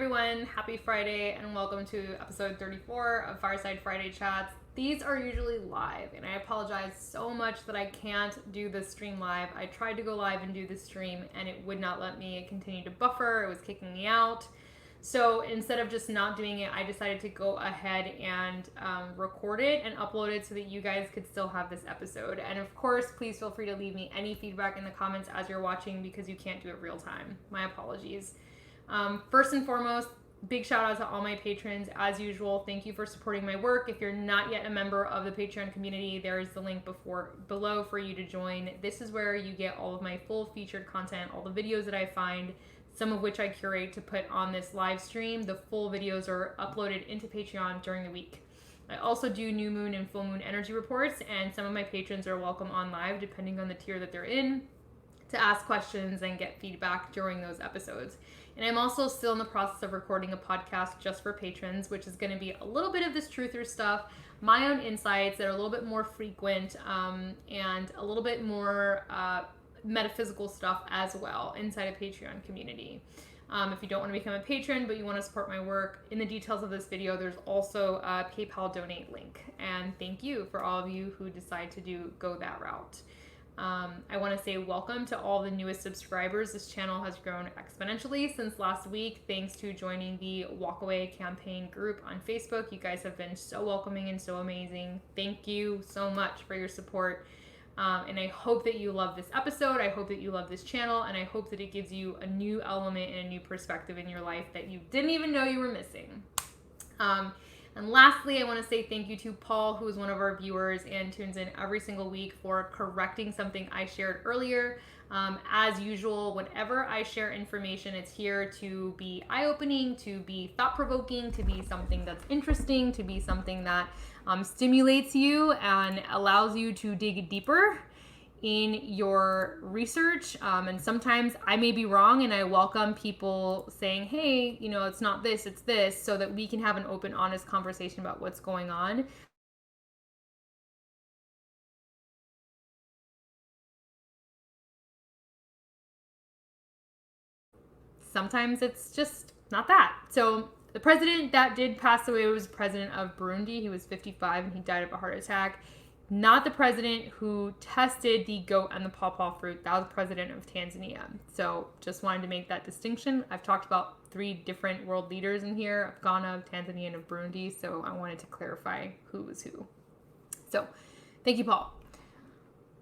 everyone, happy Friday and welcome to episode 34 of Fireside Friday Chats. These are usually live and I apologize so much that I can't do this stream live. I tried to go live and do this stream and it would not let me. It continued to buffer, it was kicking me out. So instead of just not doing it, I decided to go ahead and record it and upload it so that you guys could still have this episode. And of course, please feel free to leave me any feedback in the comments as you're watching because you can't do it real time. My apologies. First and foremost, big shout out to all my patrons. As usual, thank you for supporting my work. If you're not yet a member of the Patreon community, there is the link below for you to join. This is where you get all of my full featured content, all the videos that I find, some of which I curate to put on this live stream. The full videos are uploaded into Patreon during the week. I also do new moon and full moon energy reports, and some of my patrons are welcome on live, depending on the tier that they're in, to ask questions and get feedback during those episodes. And I'm also still in the process of recording a podcast just for patrons, which is going to be a little bit of this truther stuff, my own insights that are a little bit more frequent, and a little bit more metaphysical stuff as well inside a Patreon community. If you don't want to become a patron, but you want to support my work, in the details of this video, there's also a PayPal donate link. And thank you for all of you who decide to go that route. I want to say welcome to all the newest subscribers. This channel has grown exponentially since last week, thanks to joining the Walkaway campaign group on Facebook. You guys have been so welcoming and so amazing. Thank you so much for your support. And I hope that you love this episode. I hope that you love this channel, and I hope that it gives you a new element and a new perspective in your life that you didn't even know you were missing. And lastly, I want to say thank you to Paul, who is one of our viewers and tunes in every single week, for correcting something I shared earlier. As usual, whenever I share information, it's here to be eye-opening, to be thought-provoking, to be something that's interesting, to be something that stimulates you and allows you to dig deeper in your research. And sometimes I may be wrong, and I welcome people saying, hey, it's not this, it's this, so that we can have an open, honest conversation about what's going on. Sometimes it's just not that. So the president that did pass away was president of Burundi. He was 55 and he died of a heart attack. Not the president who tested the goat and the pawpaw fruit. That was the president of Tanzania. So just wanted to make that distinction. I've talked about 3 different world leaders in here, of Ghana, of Tanzania, and of Burundi. So I wanted to clarify who was who. So thank you, Paul.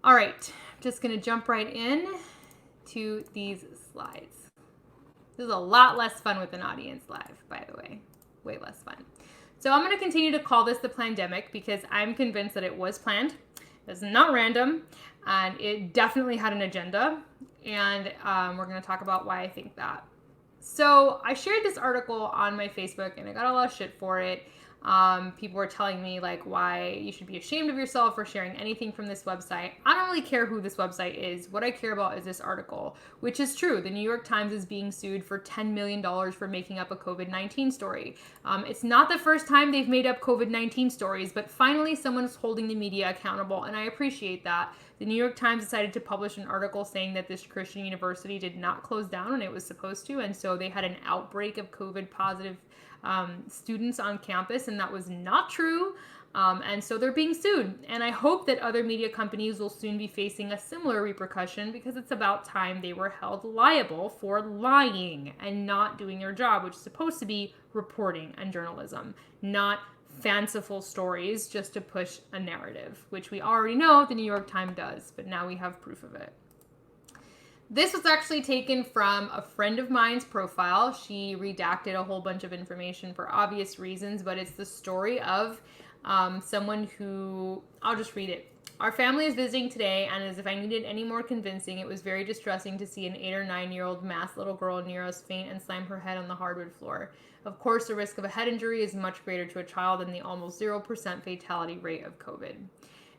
All right, just going to jump right in to these slides. This is a lot less fun with an audience live, by the way. Way less fun. So I'm going to continue to call this the plandemic because I'm convinced that it was planned. It's not random, and it definitely had an agenda. And we're going to talk about why I think that. So I shared this article on my Facebook, and I got a lot of shit for it. People were telling me why you should be ashamed of yourself for sharing anything from this website. I don't really care who this website is. What I care about is this article, which is true. The New York Times is being sued for $10 million for making up a COVID-19 story. It's not the first time they've made up COVID-19 stories, but finally someone's holding the media accountable, and I appreciate that. The New York Times decided to publish an article saying that this Christian university did not close down when it was supposed to, and so they had an outbreak of COVID positive students on campus, and that was not true. And so they're being sued. And I hope that other media companies will soon be facing a similar repercussion, because it's about time they were held liable for lying and not doing their job, which is supposed to be reporting and journalism, not fanciful stories just to push a narrative, which we already know the New York Times does, but now we have proof of it. This was actually taken from a friend of mine's profile. She redacted a whole bunch of information for obvious reasons, but it's the story of someone who, I'll just read it. Our family is visiting today, and as if I needed any more convincing, it was very distressing to see an 8 or 9-year-old masked little girl near us faint and slam her head on the hardwood floor. Of course, the risk of a head injury is much greater to a child than the almost 0% fatality rate of COVID.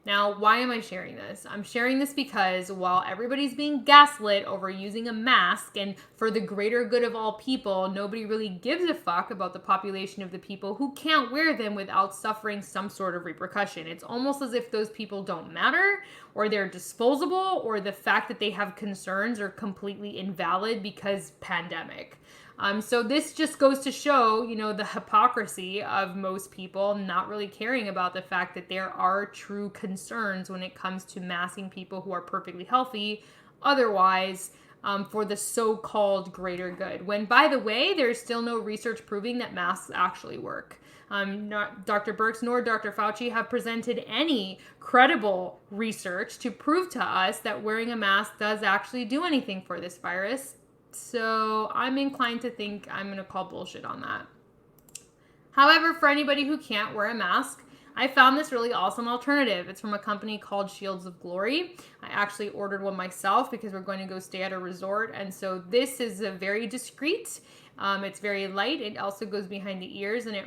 Now, why am I sharing this? I'm sharing this because while everybody's being gaslit over using a mask and for the greater good of all people, nobody really gives a fuck about the population of the people who can't wear them without suffering some sort of repercussion. It's almost as if those people don't matter, or they're disposable, or the fact that they have concerns are completely invalid because pandemic. So this just goes to show, the hypocrisy of most people not really caring about the fact that there are true concerns when it comes to masking people who are perfectly healthy otherwise, for the so-called greater good. When, by the way, there's still no research proving that masks actually work. Not Dr. Birx nor Dr. Fauci have presented any credible research to prove to us that wearing a mask does actually do anything for this virus. So I'm inclined to think I'm going to call bullshit on that. However, for anybody who can't wear a mask, I found this really awesome alternative. It's from a company called Shields of Glory. I actually ordered one myself because we're going to go stay at a resort. And so this is a very discreet. It's very light. It also goes behind the ears and it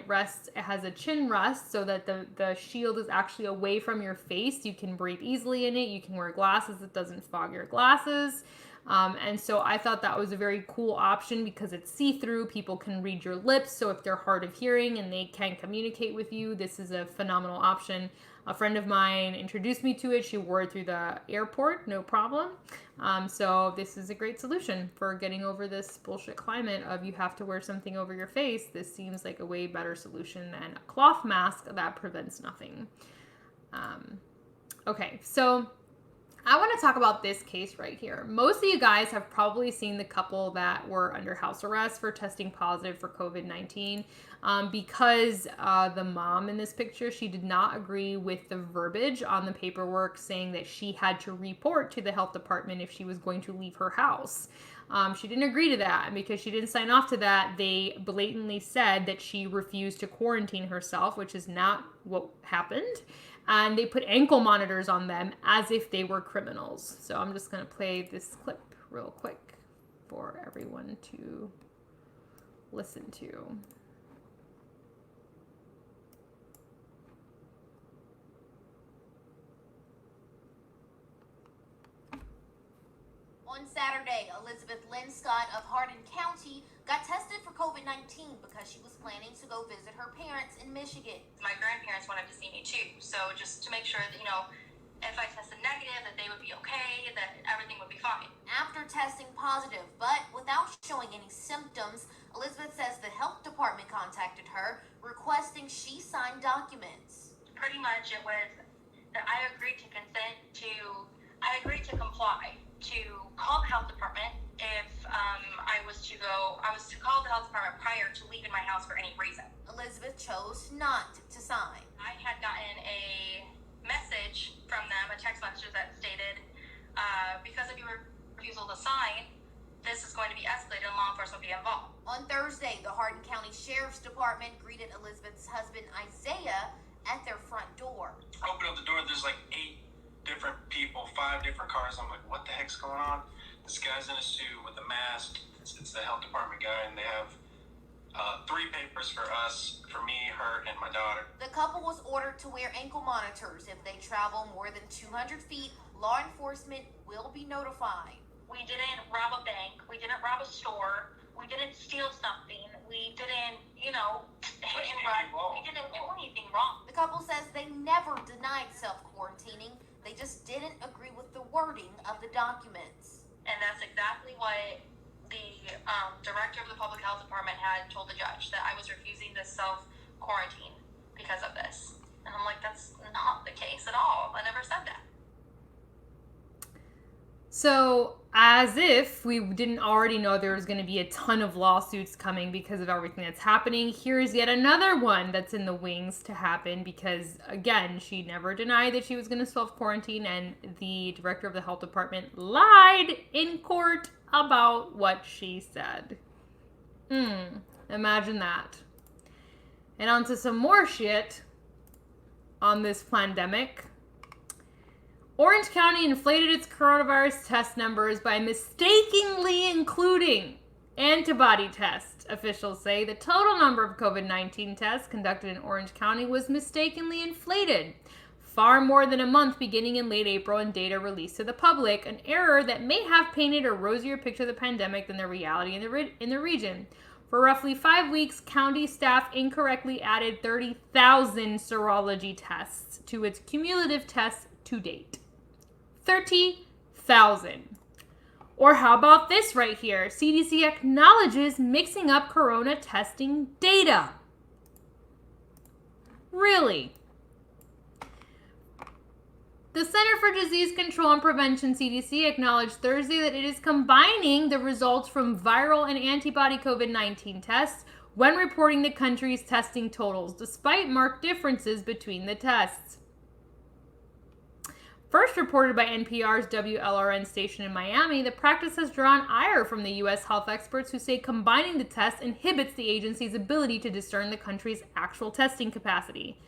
has a chin rest so that the shield is actually away from your face. You can breathe easily in it. You can wear glasses. It doesn't fog your glasses. And so I thought that was a very cool option because it's see-through. People can read your lips. So if they're hard of hearing and they can't communicate with you, this is a phenomenal option. A friend of mine introduced me to it. She wore it through the airport, no problem. So this is a great solution for getting over this bullshit climate of you have to wear something over your face. This seems like a way better solution than a cloth mask that prevents nothing. Okay, so I want to talk about this case right here. Most of you guys have probably seen the couple that were under house arrest for testing positive for COVID-19 because the mom in this picture, she did not agree with the verbiage on the paperwork saying that she had to report to the health department if she was going to leave her house. She didn't agree to that, and because she didn't sign off to that, they blatantly said that she refused to quarantine herself, which is not what happened. And they put ankle monitors on them as if they were criminals. So I'm just going to play this clip real quick for everyone to listen to. On Saturday, Elizabeth Lynn Scott of Hardin County got tested for COVID-19 because she was planning to go visit her parents in Michigan. My grandparents wanted to see me too, so just to make sure that, if I tested negative, that they would be okay, that everything would be fine. After testing positive, but without showing any symptoms, Elizabeth says the health department contacted her, requesting she sign documents. Pretty much it was that I agreed to comply to call the health department if I was to call the health department prior to leaving my house for any reason. Elizabeth chose not to sign. I had gotten a message from them, a text message that stated, because of your refusal to sign, this is going to be escalated and law enforcement will be involved. On Thursday, the Hardin County Sheriff's Department greeted Elizabeth's husband, Isaiah, at their front door. I open up the door, there's like 8 different people, 5 different cars. I'm like, what the heck's going on? This guy's in a suit with a mask. It's the health department guy, and they have 3 papers for us, for me, her, and my daughter. The couple was ordered to wear ankle monitors. If they travel more than 200 feet, law enforcement will be notified. We didn't rob a bank. We didn't rob a store. We didn't steal something. We didn't, hit and run. We didn't do anything wrong. The couple says they never denied self-quarantining. They just didn't agree with the wording of the documents. And that's exactly what the director of the public health department had told the judge, that I was refusing to self-quarantine because of this. And I'm like, that's not the case at all. I never said that. So, as if we didn't already know there was going to be a ton of lawsuits coming because of everything that's happening, here's yet another one that's in the wings to happen because, again, she never denied that she was going to self-quarantine, and the director of the health department lied in court about what she said. Imagine that. And on to some more shit on this plandemic. Orange County inflated its coronavirus test numbers by mistakenly including antibody tests. Officials say the total number of COVID-19 tests conducted in Orange County was mistakenly inflated. Far more than a month beginning in late April and data released to the public, an error that may have painted a rosier picture of the pandemic than the reality in the region. For roughly 5 weeks, county staff incorrectly added 30,000 serology tests to its cumulative tests to date. 30,000. Or how about this right here? CDC acknowledges mixing up corona testing data. Really? The Center for Disease Control and Prevention, CDC, acknowledged Thursday that it is combining the results from viral and antibody COVID-19 tests when reporting the country's testing totals, despite marked differences between the tests. First reported by NPR's WLRN station in Miami, the practice has drawn ire from the U.S. health experts who say combining the tests inhibits the agency's ability to discern the country's actual testing capacity.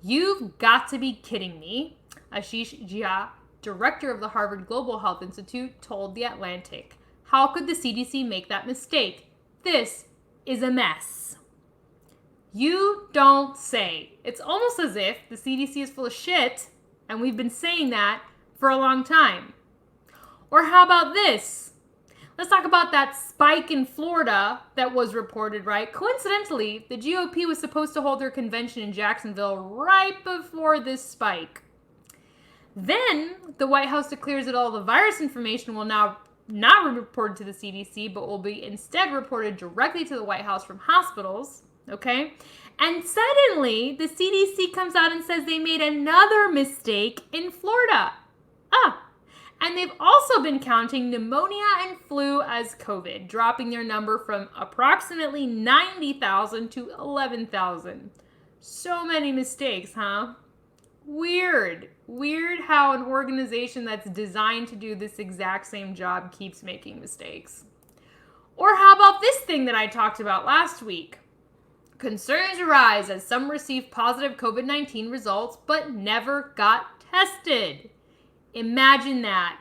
You've got to be kidding me, Ashish Jha, director of the Harvard Global Health Institute, told The Atlantic. How could the CDC make that mistake? This is a mess. You don't say. It's almost as if the CDC is full of shit, and we've been saying that for a long time. Or how about this? Let's talk about that spike in Florida that was reported, right? Coincidentally, the GOP was supposed to hold their convention in Jacksonville right before this spike. Then the White House declares that all the virus information will now not be reported to the CDC, but will be instead reported directly to the White House from hospitals, okay? And suddenly, the CDC comes out and says they made another mistake in Florida. And they've also been counting pneumonia and flu as COVID, dropping their number from approximately 90,000 to 11,000. So many mistakes, huh? Weird how an organization that's designed to do this exact same job keeps making mistakes. Or how about this thing that I talked about last week? Concerns arise as some received positive COVID-19 results but never got tested. Imagine that.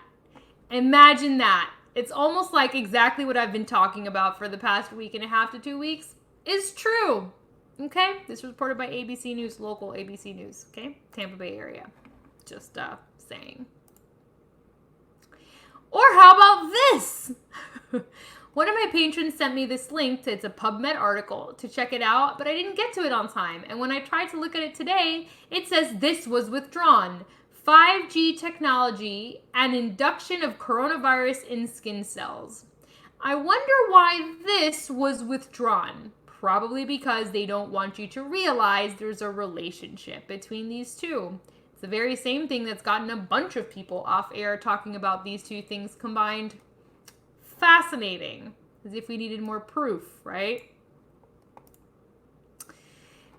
Imagine that. It's almost like exactly what I've been talking about for the past week and a half to 2 weeks is true. Okay? This was reported by ABC News, local ABC News. Okay? Tampa Bay area. Just saying. Or how about this? One of my patrons sent me this link it's a PubMed article to check it out, but I didn't get to it on time. And when I tried to look at it today, it says this was withdrawn. 5G technology and induction of coronavirus in skin cells. I wonder why this was withdrawn. Probably because they don't want you to realize there's a relationship between these two. It's the very same thing that's gotten a bunch of people off air talking about these two things combined. Fascinating. As if we needed more proof, right?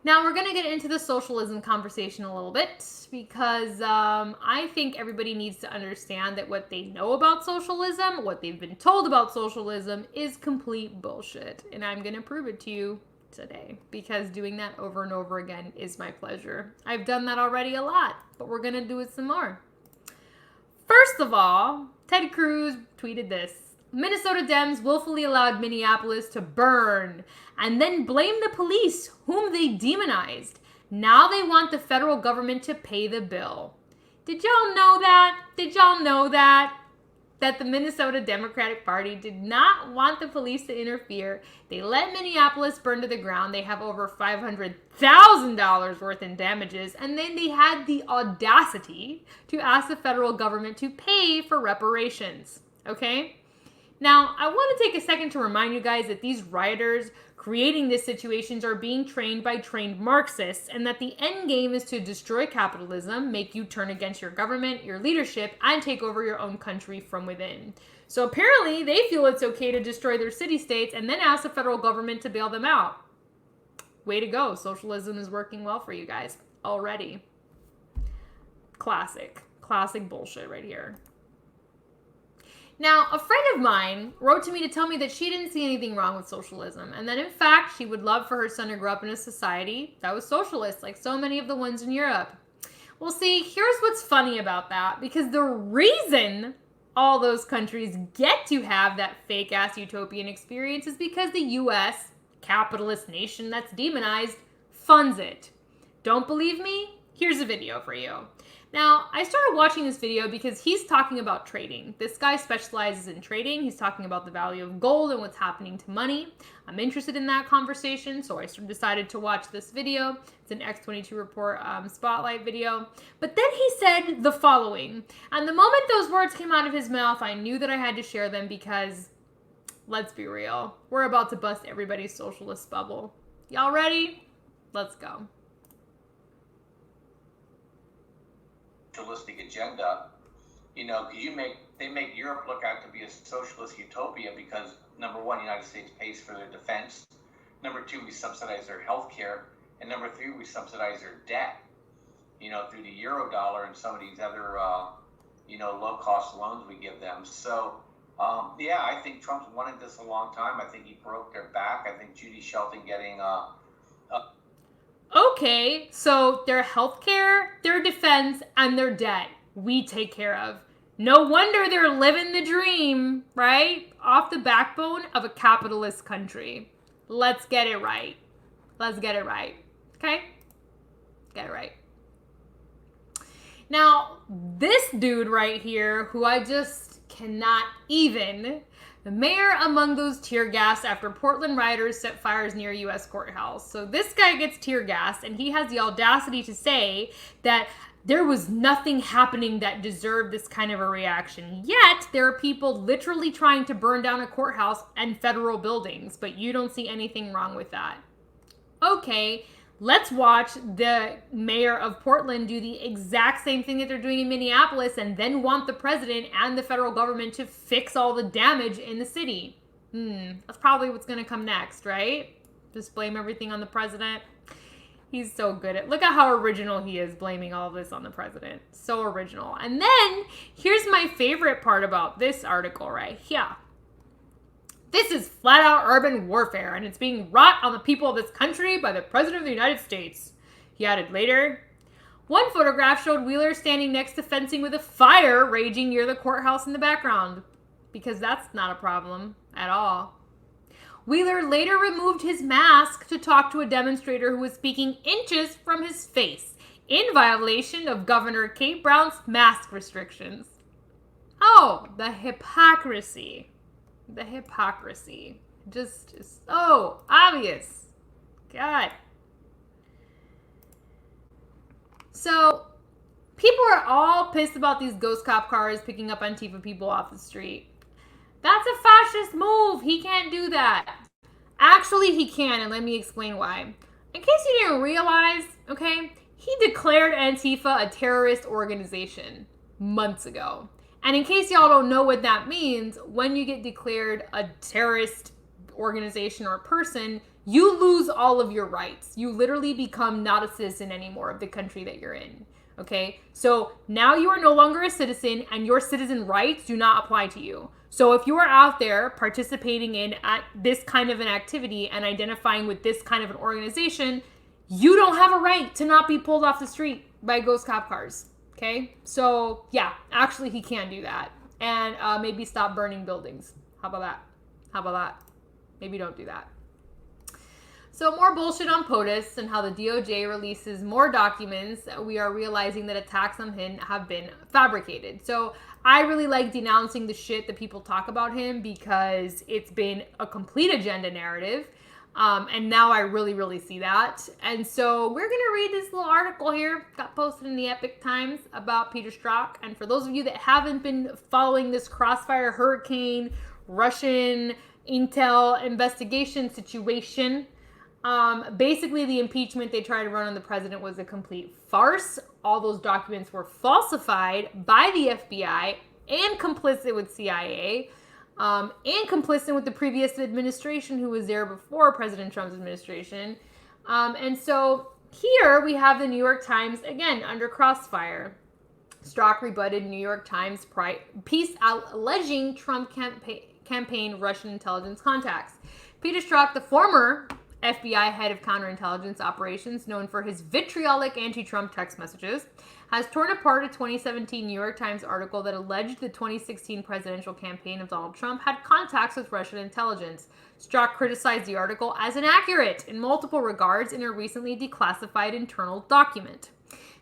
Now we're going to get into the socialism conversation a little bit because I think everybody needs to understand that what they know about socialism, what they've been told about socialism is complete bullshit. And I'm going to prove it to you today because doing that over and over again is my pleasure. I've done that already a lot, but we're going to do it some more. First of all, Ted Cruz tweeted this. Minnesota Dems willfully allowed Minneapolis to burn and then blamed the police, whom they demonized. Now they want the federal government to pay the bill. Did y'all know that? Did y'all know that? That the Minnesota Democratic Party did not want the police to interfere. They let Minneapolis burn to the ground. They have over $500,000 worth in damages. And then they had the audacity to ask the federal government to pay for reparations. Okay? Now, I want to take a second to remind you guys that these rioters creating these situations are being trained by trained Marxists, and that the end game is to destroy capitalism, make you turn against your government, your leadership, and take over your own country from within. So apparently, they feel it's okay to destroy their city-states and then ask the federal government to bail them out. Way to go. Socialism is working well for you guys already. Classic bullshit right here. Now, a friend of mine wrote to me to tell me that she didn't see anything wrong with socialism, and that in fact, she would love for her son to grow up in a society that was socialist, like so many of the ones in Europe. Well, see, here's what's funny about that, because the reason all those countries get to have that fake-ass utopian experience is because the U.S., capitalist nation that's demonized, funds it. Don't believe me? Here's a video for you. Now, I started watching this video because he's talking about trading. This guy specializes in trading. He's talking about the value of gold and what's happening to money. I'm interested in that conversation, so I decided to watch this video. It's an X22 Report spotlight video. But then he said the following, and the moment those words came out of his mouth, I knew that I had to share them because, let's be real, we're about to bust everybody's socialist bubble. Y'all ready? Let's go. Socialistic agenda, you know, because they make Europe look out to be a socialist utopia because, number one, the United States pays for their defense. Number two, we subsidize their health care. And number three, we subsidize their debt, you know, through the euro dollar and some of these other, you know, low-cost loans we give them. So, yeah, I think Trump's wanted this a long time. I think he broke their back. I think Judy Shelton getting Okay, so their healthcare, their defense, and their debt, we take care of. No wonder they're living the dream, right? Off the backbone of a capitalist country. Let's get it right. Let's get it right. Okay? Get it right. Now, this dude right here, who I just cannot even... The mayor among those tear gassed after Portland rioters set fires near U.S. courthouse. So this guy gets tear gassed, and he has the audacity to say that there was nothing happening that deserved this kind of a reaction. Yet, there are people literally trying to burn down a courthouse and federal buildings, but you don't see anything wrong with that. Okay, let's watch the mayor of Portland do the exact same thing that they're doing in Minneapolis and then want the president and the federal government to fix all the damage in the city. That's probably what's going to come next, right? Just blame everything on the president. He's so good at, look at how original he is blaming all of this on the president. So original. And then here's my favorite part about this article right here. This is flat out urban warfare, and it's being wrought on the people of this country by the President of the United States. He added later. One photograph showed Wheeler standing next to fencing with a fire raging near the courthouse in the background, because that's not a problem at all. Wheeler later removed his mask to talk to a demonstrator who was speaking inches from his face, in violation of Governor Kate Brown's mask restrictions. Oh, the hypocrisy. The hypocrisy just is so obvious. God. So, people are all pissed about these ghost cop cars picking up Antifa people off the street. That's a fascist move. He can't do that. Actually, he can, and let me explain why. In case you didn't realize, okay, he declared Antifa a terrorist organization months ago. And in case y'all don't know what that means, when you get declared a terrorist organization or person, you lose all of your rights. You literally become not a citizen anymore of the country that you're in. Okay? So now you are no longer a citizen, and your citizen rights do not apply to you. So if you are out there participating in this kind of an activity and identifying with this kind of an organization, you don't have a right to not be pulled off the street by ghost cop cars. Okay, so yeah, actually he can do that. And maybe stop burning buildings. How about that? How about that? Maybe don't do that. So more bullshit on POTUS and how the DOJ releases more documents. We are realizing that attacks on him have been fabricated. So I really like denouncing the shit that people talk about him because it's been a complete agenda narrative. And now I really, really see that. And so we're going to read this little article here, got posted in the Epic Times about Peter Strzok. And for those of you that haven't been following this crossfire hurricane, Russian intel investigation situation, basically the impeachment they tried to run on the president was a complete farce. All those documents were falsified by the FBI and complicit with CIA. And complicit with the previous administration who was there before President Trump's administration. And so here we have the New York Times, again, under crossfire. Strzok rebutted New York Times piece alleging Trump campaign Russian intelligence contacts. Peter Strzok, the former FBI head of counterintelligence operations, known for his vitriolic anti-Trump text messages, has torn apart a 2017 New York Times article that alleged the 2016 presidential campaign of Donald Trump had contacts with Russian intelligence. Strzok criticized the article as inaccurate in multiple regards in a recently declassified internal document.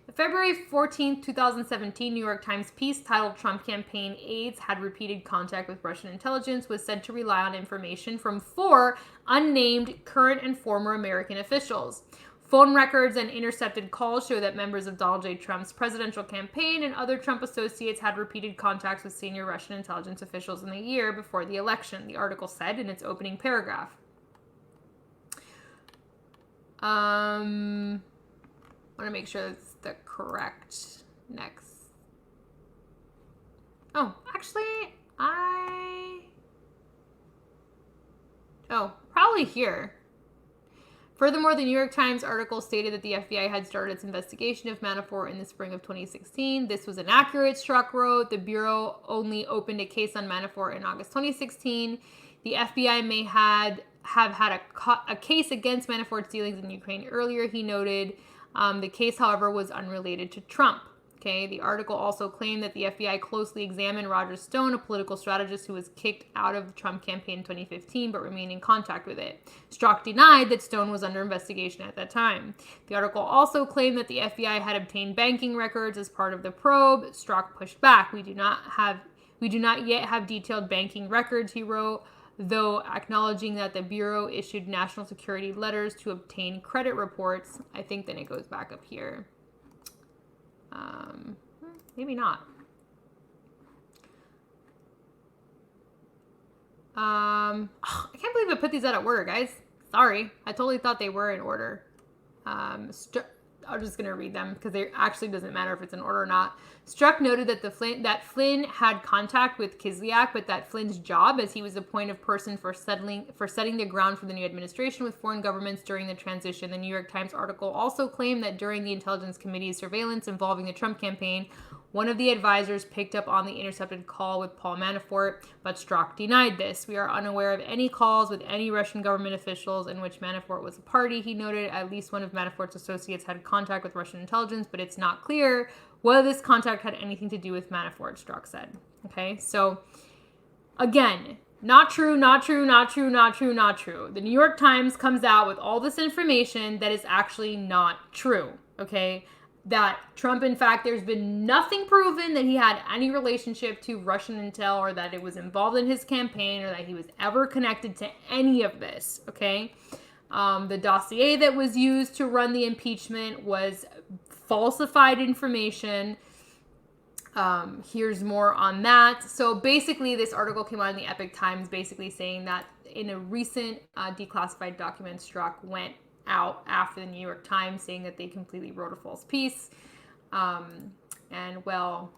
The February 14th, 2017, New York Times piece titled Trump Campaign Aides Had Repeated Contact with Russian Intelligence was said to rely on information from 4 unnamed current and former American officials. Phone records and intercepted calls show that members of Donald J. Trump's presidential campaign and other Trump associates had repeated contacts with senior Russian intelligence officials in the year before the election, the article said in its opening paragraph. I want to make sure that's the correct next. Oh, actually, probably here. Furthermore, the New York Times article stated that the FBI had started its investigation of Manafort in the spring of 2016. This was inaccurate, Strzok wrote. The Bureau only opened a case on Manafort in August 2016. The FBI may have had a case against Manafort's dealings in Ukraine earlier, he noted. The case, however, was unrelated to Trump. Okay, the article also claimed that the FBI closely examined Roger Stone, a political strategist who was kicked out of the Trump campaign in 2015 but remained in contact with it. Strzok denied that Stone was under investigation at that time. The article also claimed that the FBI had obtained banking records as part of the probe. Strzok pushed back. We do not yet have detailed banking records, he wrote, though acknowledging that the Bureau issued national security letters to obtain credit reports. I think then it goes back up here. Maybe not. I can't believe I put these out of order, guys. Sorry. I totally thought they were in order. I'm just going to read them because it actually doesn't matter if it's in order or not. Strzok noted that Flynn had contact with Kislyak, but that Flynn's job, as he was the point of person for setting the ground for the new administration with foreign governments during the transition. The New York Times article also claimed that during the Intelligence Committee's surveillance involving the Trump campaign, one of the advisors picked up on the intercepted call with Paul Manafort, but Strzok denied this. We are unaware of any calls with any Russian government officials in which Manafort was a party. He noted at least one of Manafort's associates had contact with Russian intelligence, but it's not clear whether this contact had anything to do with Manafort, Strzok said. Okay, so again, not true, not true, not true, not true, not true. The New York Times comes out with all this information that is actually not true, okay? That Trump, in fact, there's been nothing proven that he had any relationship to Russian intel or that it was involved in his campaign or that he was ever connected to any of this, okay? The dossier that was used to run the impeachment was falsified information. Here's more on that. So basically, this article came out in the Epoch Times basically saying that in a recent declassified document, Strzok went out after the New York Times saying that they completely wrote a false piece. And well,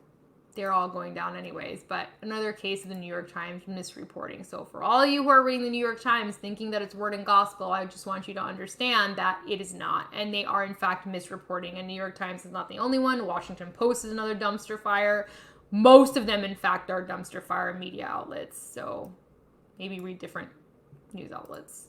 they're all going down anyways. But another case of the New York Times misreporting. So for all you who are reading the New York Times thinking that it's word and gospel, I just want you to understand that it is not. And they are in fact misreporting. And New York Times is not the only one. Washington Post is another dumpster fire. Most of them, in fact, are dumpster fire media outlets. So maybe read different news outlets.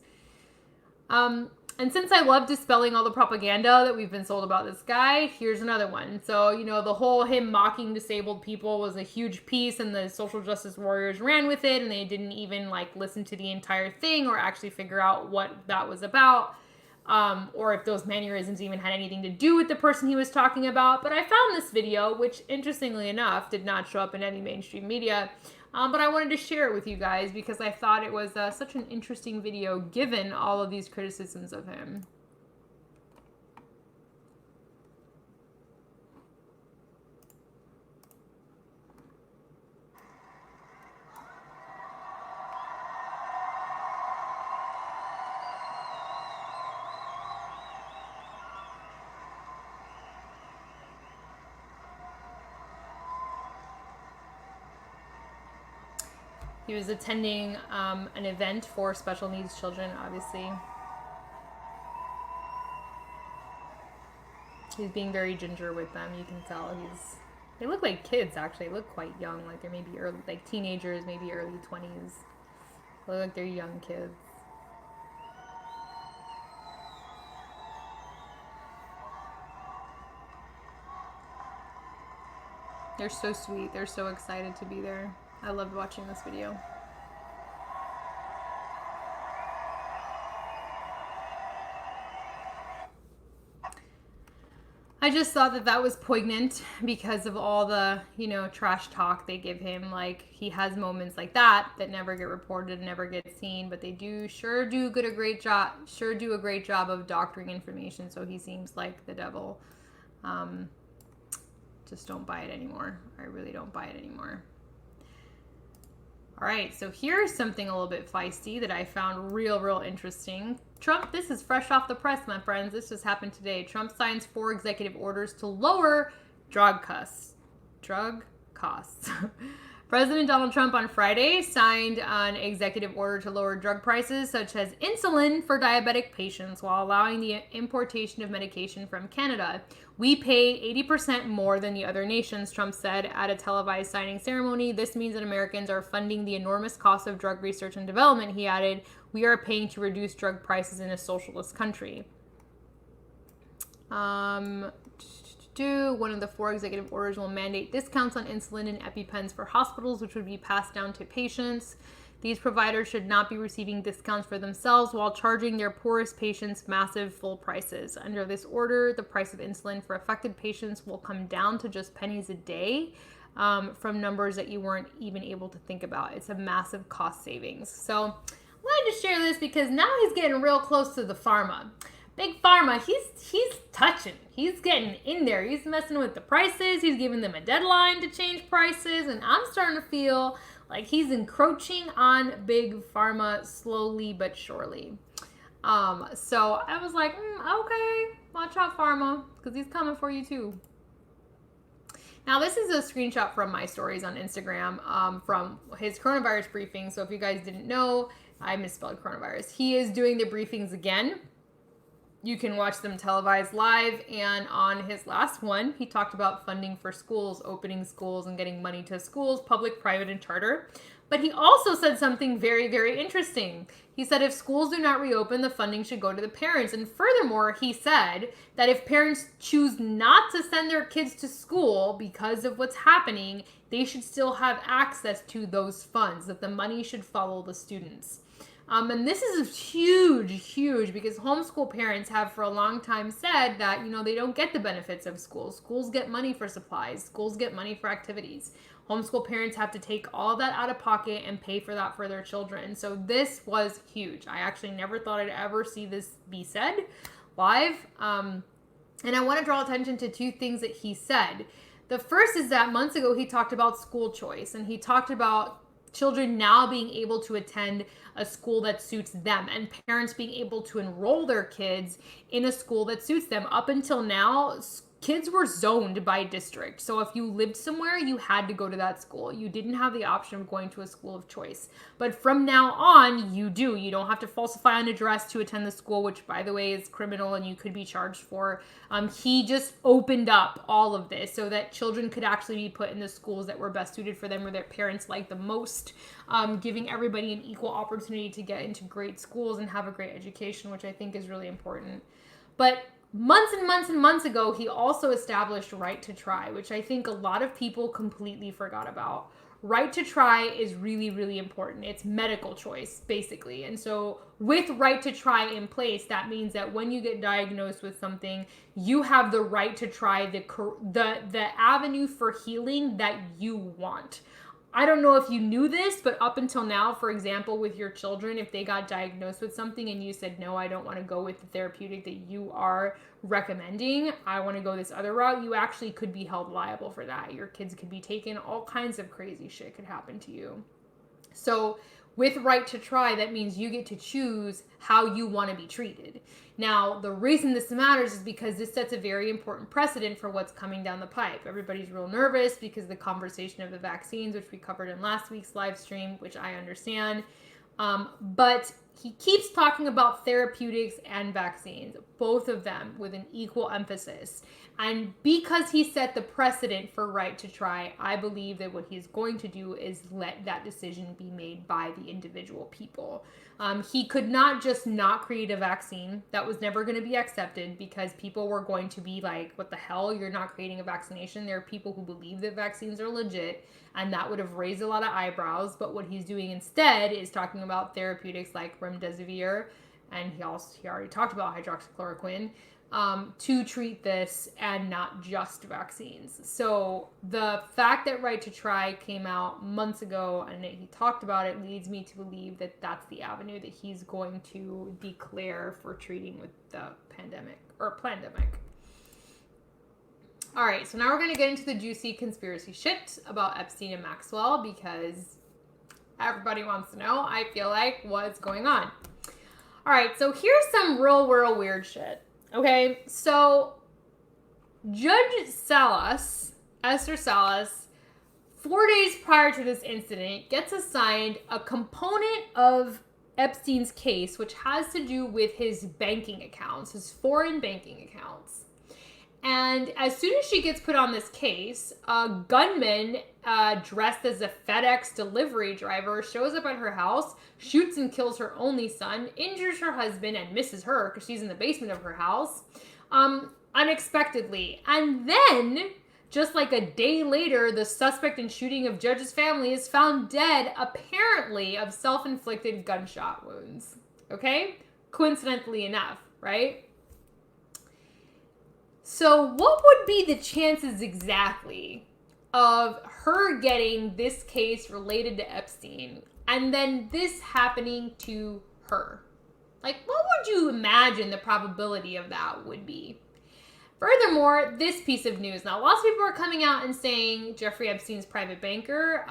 And since I love dispelling all the propaganda that we've been sold about this guy, here's another one. So, you know, the whole him mocking disabled people was a huge piece and the social justice warriors ran with it and they didn't even like listen to the entire thing or actually figure out what that was about. Or if those mannerisms even had anything to do with the person he was talking about. But I found this video, which interestingly enough did not show up in any mainstream media. But I wanted to share it with you guys because I thought it was such an interesting video given all of these criticisms of him. He was attending an event for special needs children, obviously. He's being very ginger with them. You can tell they look like kids, actually. They look quite young. Like they're maybe early, like teenagers, maybe early 20s. They look like they're young kids. They're so sweet. They're so excited to be there. I loved watching this video. I just thought that that was poignant because of all the, you know, trash talk they give him. Like, he has moments like that that never get reported, never get seen, but they do do a great job of doctoring information, so he seems like the devil. Just don't buy it anymore. I really don't buy it anymore. All right, so here's something a little bit feisty that I found real interesting. Trump, this is fresh off the press, my friends. This just happened today. Trump signs 4 executive orders to lower drug costs. President Donald Trump on Friday signed an executive order to lower drug prices such as insulin for diabetic patients while allowing the importation of medication from Canada. We pay 80% more than the other nations, Trump said at a televised signing ceremony. This means that Americans are funding the enormous cost of drug research and development, he added. We are paying to reduce drug prices in a socialist country. One of the 4 executive orders will mandate discounts on insulin and EpiPens for hospitals, which would be passed down to patients. These providers should not be receiving discounts for themselves while charging their poorest patients massive full prices. Under this order, the price of insulin for affected patients will come down to just pennies a day, from numbers that you weren't even able to think about. It's a massive cost savings. So I wanted to share this because now he's getting real close to the pharma. Big Pharma, he's touching. He's getting in there. He's messing with the prices. He's giving them a deadline to change prices. And I'm starting to feel like he's encroaching on Big Pharma slowly but surely. So I was like, okay, watch out, Pharma, because he's coming for you too. Now, this is a screenshot from my stories on Instagram from his coronavirus briefing. So if you guys didn't know, I misspelled coronavirus. He is doing the briefings again. You can watch them televised live, and on his last one, he talked about funding for schools, opening schools, and getting money to schools, public, private, and charter. But he also said something very interesting. He said if schools do not reopen, the funding should go to the parents. And furthermore, he said that if parents choose not to send their kids to school because of what's happening, they should still have access to those funds, that the money should follow the students. And this is huge because homeschool parents have for a long time said that, you know, they don't get the benefits of schools. Schools get money for supplies. Schools get money for activities. Homeschool parents have to take all that out of pocket and pay for that for their children. So this was huge. I actually never thought I'd ever see this be said live. And I want to draw attention to 2 things that he said. The first is that months ago he talked about school choice, and he talked about children now being able to attend a school that suits them and parents being able to enroll their kids in a school that suits them. Up until now, kids were zoned by district. So if you lived somewhere, you had to go to that school. You didn't have the option of going to a school of choice. But from now on, you do. You don't have to falsify an address to attend the school, which, by the way, is criminal and you could be charged for. He just opened up all of this so that children could actually be put in the schools that were best suited for them or their parents liked the most, giving everybody an equal opportunity to get into great schools and have a great education, which I think is really important. But months and months ago, he also established right to try, which I think a lot of people completely forgot about. Right to try is really important. It's medical choice, basically. And so with right to try in place, that means that when you get diagnosed with something, you have the right to try the avenue for healing that you want. I don't know if you knew this, but up until now, for example, with your children, if they got diagnosed with something and you said, no, I don't want to go with the therapeutic that you are recommending, I want to go this other route, you actually could be held liable for that. Your kids could be taken, all kinds of crazy shit could happen to you. So with right to try, that means you get to choose how you want to be treated. Now, the reason this matters is because this sets a very important precedent for what's coming down the pipe. Everybody's real nervous because of the conversation of the vaccines, which we covered in last week's live stream, which I understand. But he keeps talking about therapeutics and vaccines, both of them with an equal emphasis. And because he set the precedent for right to try, I believe that what he's going to do is let that decision be made by the individual people. He could not just not create a vaccine. That was never going to be accepted because people were going to be like, what the hell? You're not creating a vaccination. There are people who believe that vaccines are legit, and that would have raised a lot of eyebrows. But what he's doing instead is talking about therapeutics like remdesivir and he already talked about hydroxychloroquine, to treat this and not just vaccines. So the fact that Right to Try came out months ago and he talked about it leads me to believe that that's the avenue that he's going to declare for treating with the pandemic or plandemic. All right, so now we're going to get into the juicy conspiracy shit about Epstein and Maxwell because everybody wants to know, I feel like, what's going on. All right, so here's some real world weird shit. Okay, so Judge Salas, Esther Salas, 4 days prior to this incident, gets assigned a component of Epstein's case, which has to do with his banking accounts, his foreign banking accounts. And as soon as she gets put on this case, a gunman dressed as a FedEx delivery driver shows up at her house, shoots and kills her only son, injures her husband, and misses her because she's in the basement of her house unexpectedly. And then, just like a day later, the suspect in shooting of Judge's family is found dead, apparently of self-inflicted gunshot wounds. Okay? Coincidentally enough, right? So what would be the chances exactly of her getting this case related to Epstein and then this happening to her? Like, what would you imagine the probability of that would be? Furthermore, this piece of news. Now, lots of people are coming out and saying Jeffrey Epstein's private banker,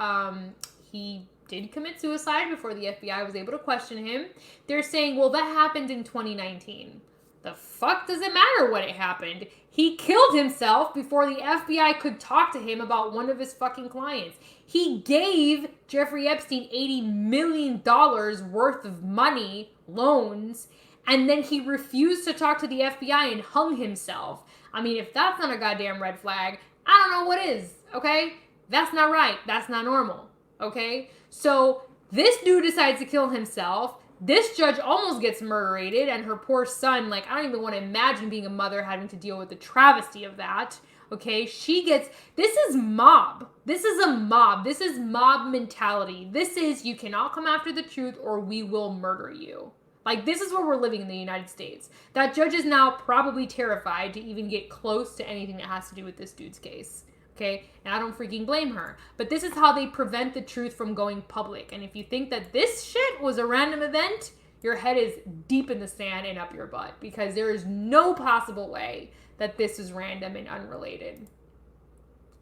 he did commit suicide before the FBI was able to question him. They're saying, well, that happened in 2019. The fuck does it matter when it happened? He killed himself before the FBI could talk to him about one of his fucking clients. He gave Jeffrey Epstein $80 million worth of money, loans, and then he refused to talk to the FBI and hung himself. I mean, if that's not a goddamn red flag, I don't know what is, okay? That's not right. That's not normal, okay? So this dude decides to kill himself. This judge almost gets murderated, and her poor son, like, I don't even want to imagine being a mother having to deal with the travesty of that, okay? This is mob. This is a mob. This is mob mentality. This is, you cannot come after the truth or we will murder you. Like, this is where we're living in the United States. That judge is now probably terrified to even get close to anything that has to do with this dude's case. Okay, and I don't freaking blame her. But this is how they prevent the truth from going public. And if you think that this shit was a random event, your head is deep in the sand and up your butt. Because there is no possible way that this is random and unrelated.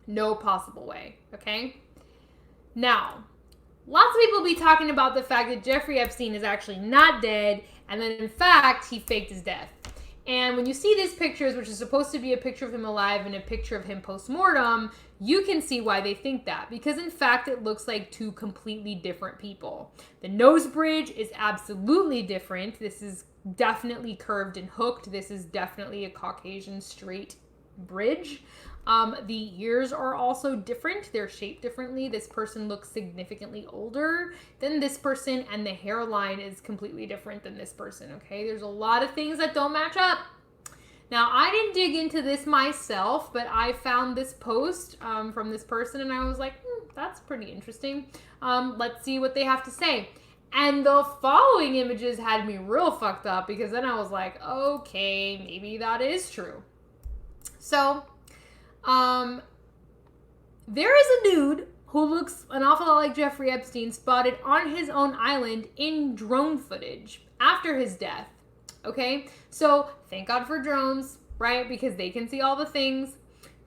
No possible way, okay? Now, lots of people be talking about the fact that Jeffrey Epstein is actually not dead. And then in fact, he faked his death. And when you see these pictures, which is supposed to be a picture of him alive and a picture of him post-mortem, you can see why they think that. Because in fact, it looks like two completely different people. The nose bridge is absolutely different. This is definitely curved and hooked. This is definitely a Caucasian straight bridge. The ears are also different. They're shaped differently. This person looks significantly older than this person, and the hairline is completely different than this person, okay? There's a lot of things that don't match up. Now, I didn't dig into this myself, but I found this post from this person, and I was like, that's pretty interesting. Let's see what they have to say. And the following images had me real fucked up, because then I was like, okay, maybe that is true. So, there is a dude who looks an awful lot like Jeffrey Epstein spotted on his own island in drone footage after his death. Okay, so thank God for drones, right? Because they can see all the things.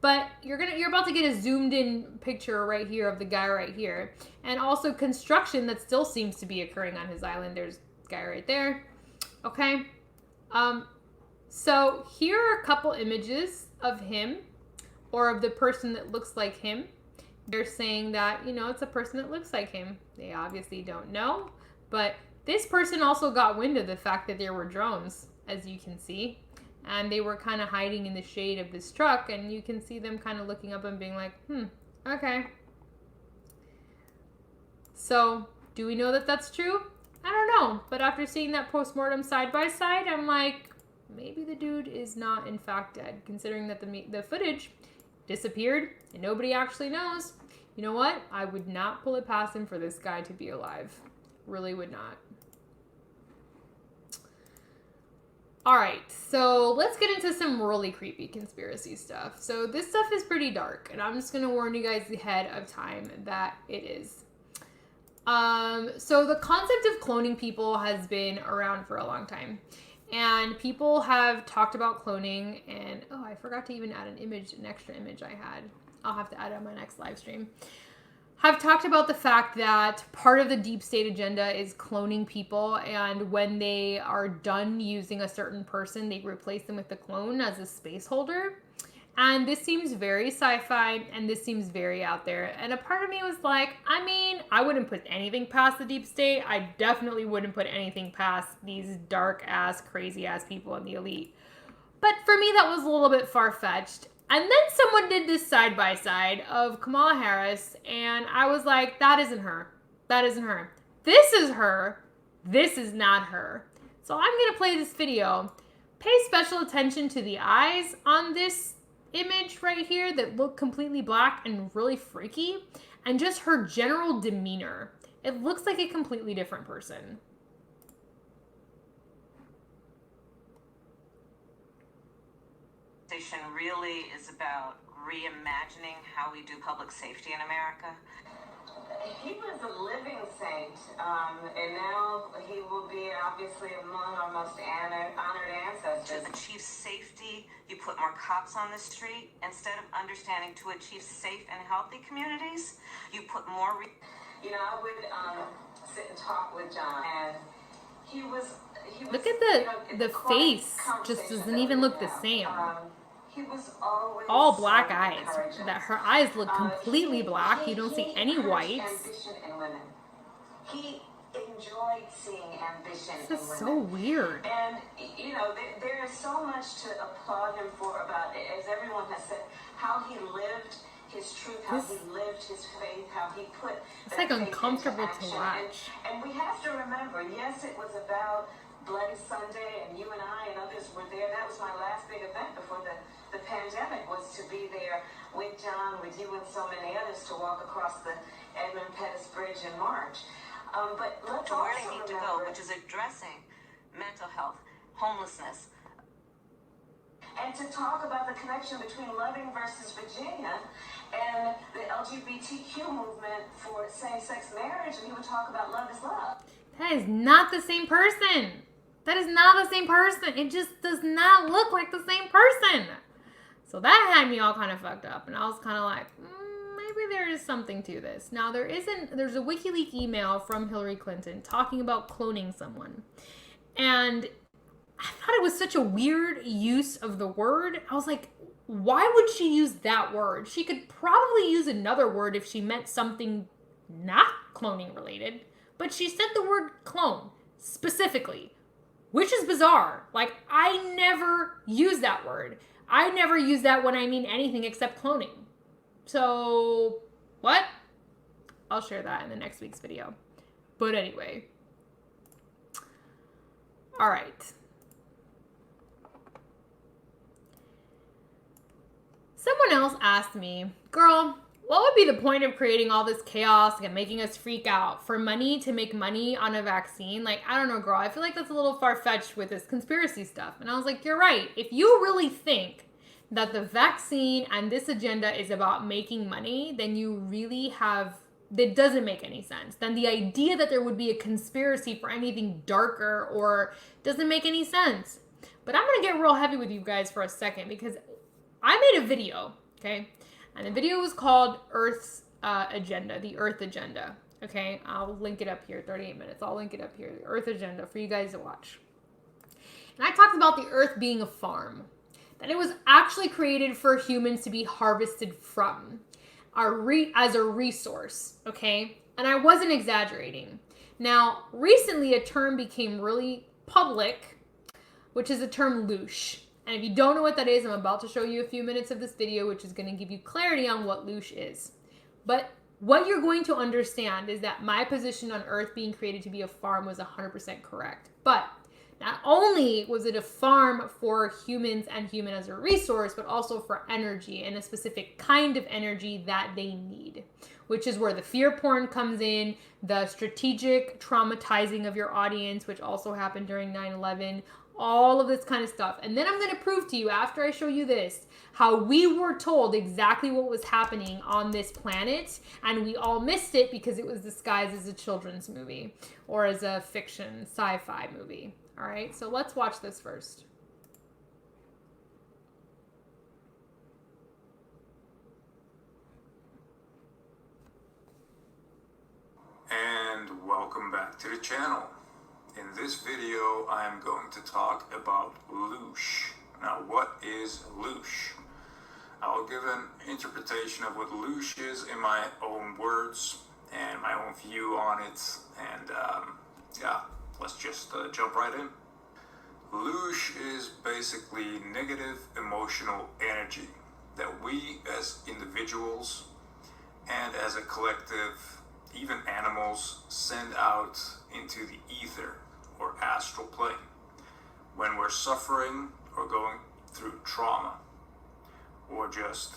But you're about to get a zoomed in picture right here of the guy right here, and also construction that still seems to be occurring on his island. There's the guy right there. Okay, so here are a couple images of him. Or of the person that looks like him. They're saying that, it's a person that looks like him. They obviously don't know. But this person also got wind of the fact that there were drones, as you can see. And they were kind of hiding in the shade of this truck. And you can see them kind of looking up and being like, okay. So, do we know that that's true? I don't know. But after seeing that postmortem side by side, I'm like, maybe the dude is not in fact dead. Considering that the footage disappeared and nobody actually knows. You know what? I would not pull it past him for this guy to be alive. Really would not. All right, so let's get into some really creepy conspiracy stuff. So this stuff is pretty dark, and I'm just going to warn you guys ahead of time that it is. So the concept of cloning people has been around for a long time. And people have talked about cloning, and oh, I forgot to even add an extra image I had. I'll have to add it on my next live stream. Have talked about the fact that part of the deep state agenda is cloning people, and when they are done using a certain person, they replace them with the clone as a space holder. And this seems very sci-fi, and this seems very out there. And a part of me was like, I mean, I wouldn't put anything past the deep state. I definitely wouldn't put anything past these dark-ass, crazy-ass people in the elite. But for me, that was a little bit far-fetched. And then someone did this side-by-side of Kamala Harris, and I was like, that isn't her. That isn't her. This is her. This is not her. So I'm going to play this video. Pay special attention to the eyes on this image right here that look completely black and really freaky, and just her general demeanor. It looks like a completely different person. Really is about reimagining how we do public safety in America. He was a living saint, and now he will be obviously among our most honored ancestors. To achieve safety, you put more cops on the street. Instead of understanding to achieve safe and healthy communities, you put more... I would sit and talk with John, and he was look at the face just doesn't even look the same. He was always all black eyes. That her eyes look completely black. You don't see any whites. Ambition in women. He enjoyed seeing ambition in women. This is so weird. And there is so much to applaud him for about, as everyone has said, how he lived his truth, how he lived his faith, how he put. It's like uncomfortable to watch. And we have to remember, yes, it was about Bloody Sunday, and you and I and others were there. That was my last big event before the pandemic, was to be there with John, with you, and so many others to walk across the Edmund Pettus Bridge in March. But let's to also where they need to remember, go, which is addressing mental health, homelessness. And to talk about the connection between Loving versus Virginia and the LGBTQ movement for same-sex marriage, and he would talk about love is love. That is not the same person. That is not the same person. It just does not look like the same person. So that had me all kind of fucked up. And I was kind of like, maybe there is something to this. Now, there's a WikiLeaks email from Hillary Clinton talking about cloning someone. And I thought it was such a weird use of the word. I was like, why would she use that word? She could probably use another word if she meant something not cloning related. But she said the word clone specifically, which is bizarre. Like, I never use that word. I never use that when I mean anything except cloning. So, what? I'll share that in the next week's video. But anyway. All right. Someone else asked me, girl, what would be the point of creating all this chaos and making us freak out for money to make money on a vaccine? Like, I don't know, girl. I feel like that's a little far-fetched with this conspiracy stuff. And I was like, you're right. If you really think that the vaccine and this agenda is about making money, then you really have, that doesn't make any sense. Then the idea that there would be a conspiracy for anything darker or doesn't make any sense. But I'm going to get real heavy with you guys for a second because I made a video, okay? And the video was called Earth's Agenda, the Earth Agenda. Okay, I'll link it up here, 38 minutes. I'll link it up here, the Earth Agenda for you guys to watch. And I talked about the Earth being a farm, that it was actually created for humans to be harvested from as a resource, okay? And I wasn't exaggerating. Now, recently a term became really public, which is the term LOOSH. And if you don't know what that is, I'm about to show you a few minutes of this video, which is going to give you clarity on what LOOSH is. But what you're going to understand is that my position on Earth being created to be a farm was 100% correct. But not only was it a farm for humans and human as a resource, but also for energy and a specific kind of energy that they need, which is where the fear porn comes in, the strategic traumatizing of your audience, which also happened during 9/11. all of this kind of stuff. And then I'm going to prove to you, after I show you this, how we were told exactly what was happening on this planet, and we all missed it because it was disguised as a children's movie or as a fiction sci-fi movie. All right, so let's watch this first. And welcome back to the channel. In this video, I am going to talk about LOOSH. Now, what is LOOSH? I'll give an interpretation of what LOOSH is in my own words and my own view on it. And yeah, let's just jump right in. LOOSH is basically negative emotional energy that we as individuals and as a collective, even animals, send out into the ether or astral plane when we're suffering or going through trauma, or just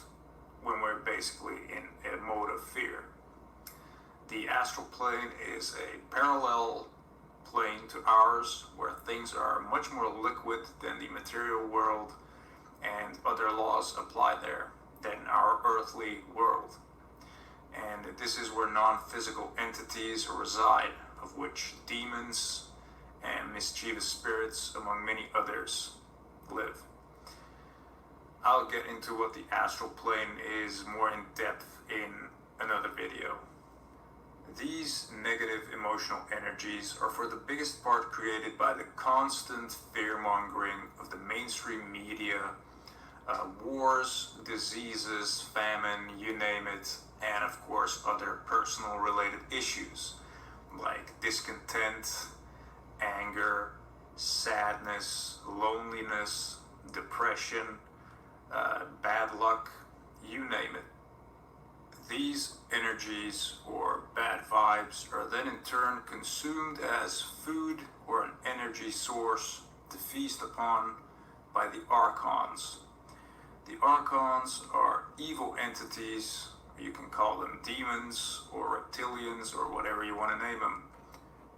when we're basically in a mode of fear. The astral plane is a parallel plane to ours where things are much more liquid than the material world, and other laws apply there than our earthly world. And this is where non-physical entities reside, of which demons and mischievous spirits, among many others, live. I'll get into what the astral plane is more in depth in another video. These negative emotional energies are for the biggest part created by the constant fear-mongering of the mainstream media, wars, diseases, famine, you name it, and of course other personal related issues like discontent, anger, sadness, loneliness, depression, bad luck, you name it. These energies or bad vibes are then in turn consumed as food or an energy source to feast upon by the archons. The archons are evil entities. You can call them demons or reptilians or whatever you want to name them.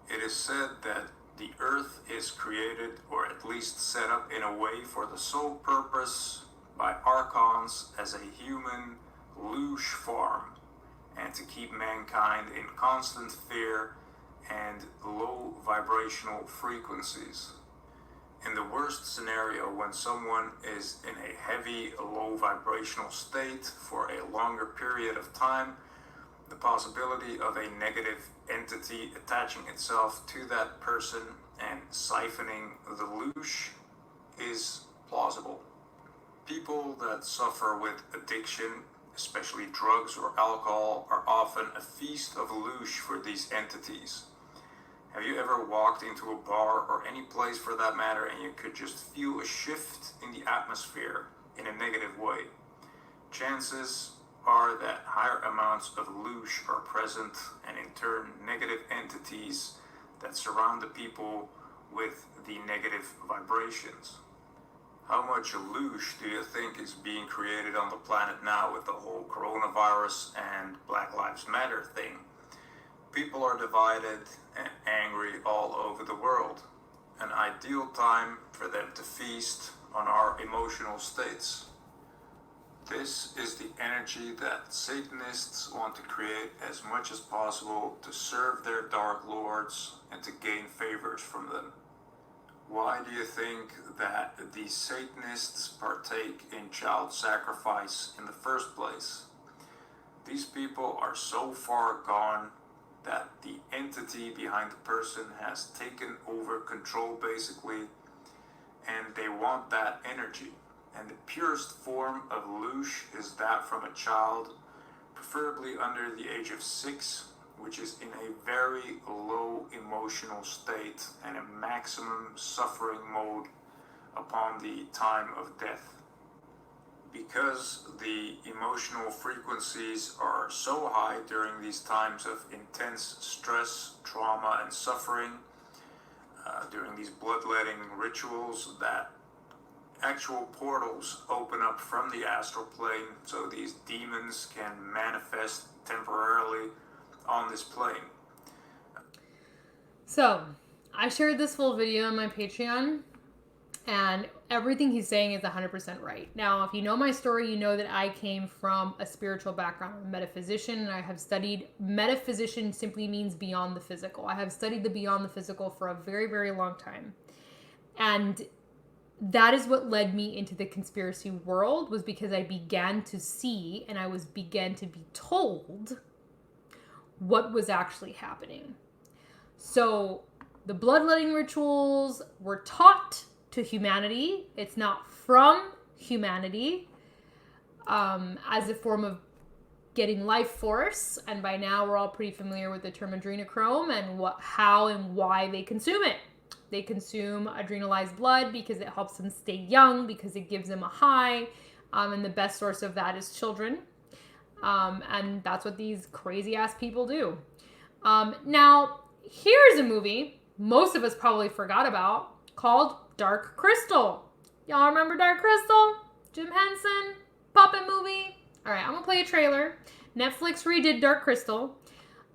It is said that the earth is created, or at least set up in a way, for the sole purpose by archons as a human LOOSH farm, and to keep mankind in constant fear and low vibrational frequencies. In the worst scenario, when someone is in a heavy, low vibrational state for a longer period of time, the possibility of a negative entity attaching itself to that person and siphoning the LOOSH is plausible. People that suffer with addiction, especially drugs or alcohol, are often a feast of LOOSH for these entities. Have you ever walked into a bar, or any place for that matter, and you could just feel a shift in the atmosphere in a negative way? Chances are that higher amounts of LOOSH are present, and in turn negative entities that surround the people with the negative vibrations. How much LOOSH do you think is being created on the planet now with the whole coronavirus and Black Lives Matter thing? People are divided and angry all over the world. An ideal time for them to feast on our emotional states. This is the energy that Satanists want to create as much as possible to serve their dark lords and to gain favors from them. Why do you think that these Satanists partake in child sacrifice in the first place? These people are so far gone that the entity behind the person has taken over control basically, and they want that energy. And the purest form of LOOSH is that from a child, preferably under the age of 6, which is in a very low emotional state and a maximum suffering mode upon the time of death. Because the emotional frequencies are so high during these times of intense stress, trauma, and suffering, during these bloodletting rituals, that actual portals open up from the astral plane so these demons can manifest temporarily on this plane. So, I shared this full video on my Patreon. And everything he's saying is 100% right. Now, if you know my story, you know that I came from a spiritual background. I'm a metaphysician, and I have studied, metaphysician simply means beyond the physical. I have studied the beyond the physical for a very, very long time. And that is what led me into the conspiracy world, was because I began to see and began to be told what was actually happening. So the bloodletting rituals were taught to humanity. It's not from humanity, as a form of getting life force. And by now we're all pretty familiar with the term adrenochrome and how and why they consume it. They consume adrenalized blood because it helps them stay young, because it gives them a high. And the best source of that is children. And that's what these crazy ass people do. Now, here's a movie most of us probably forgot about, called Dark Crystal. Y'all remember Dark Crystal? Jim Henson, puppet movie. All right, I'm gonna play a trailer. Netflix redid Dark Crystal.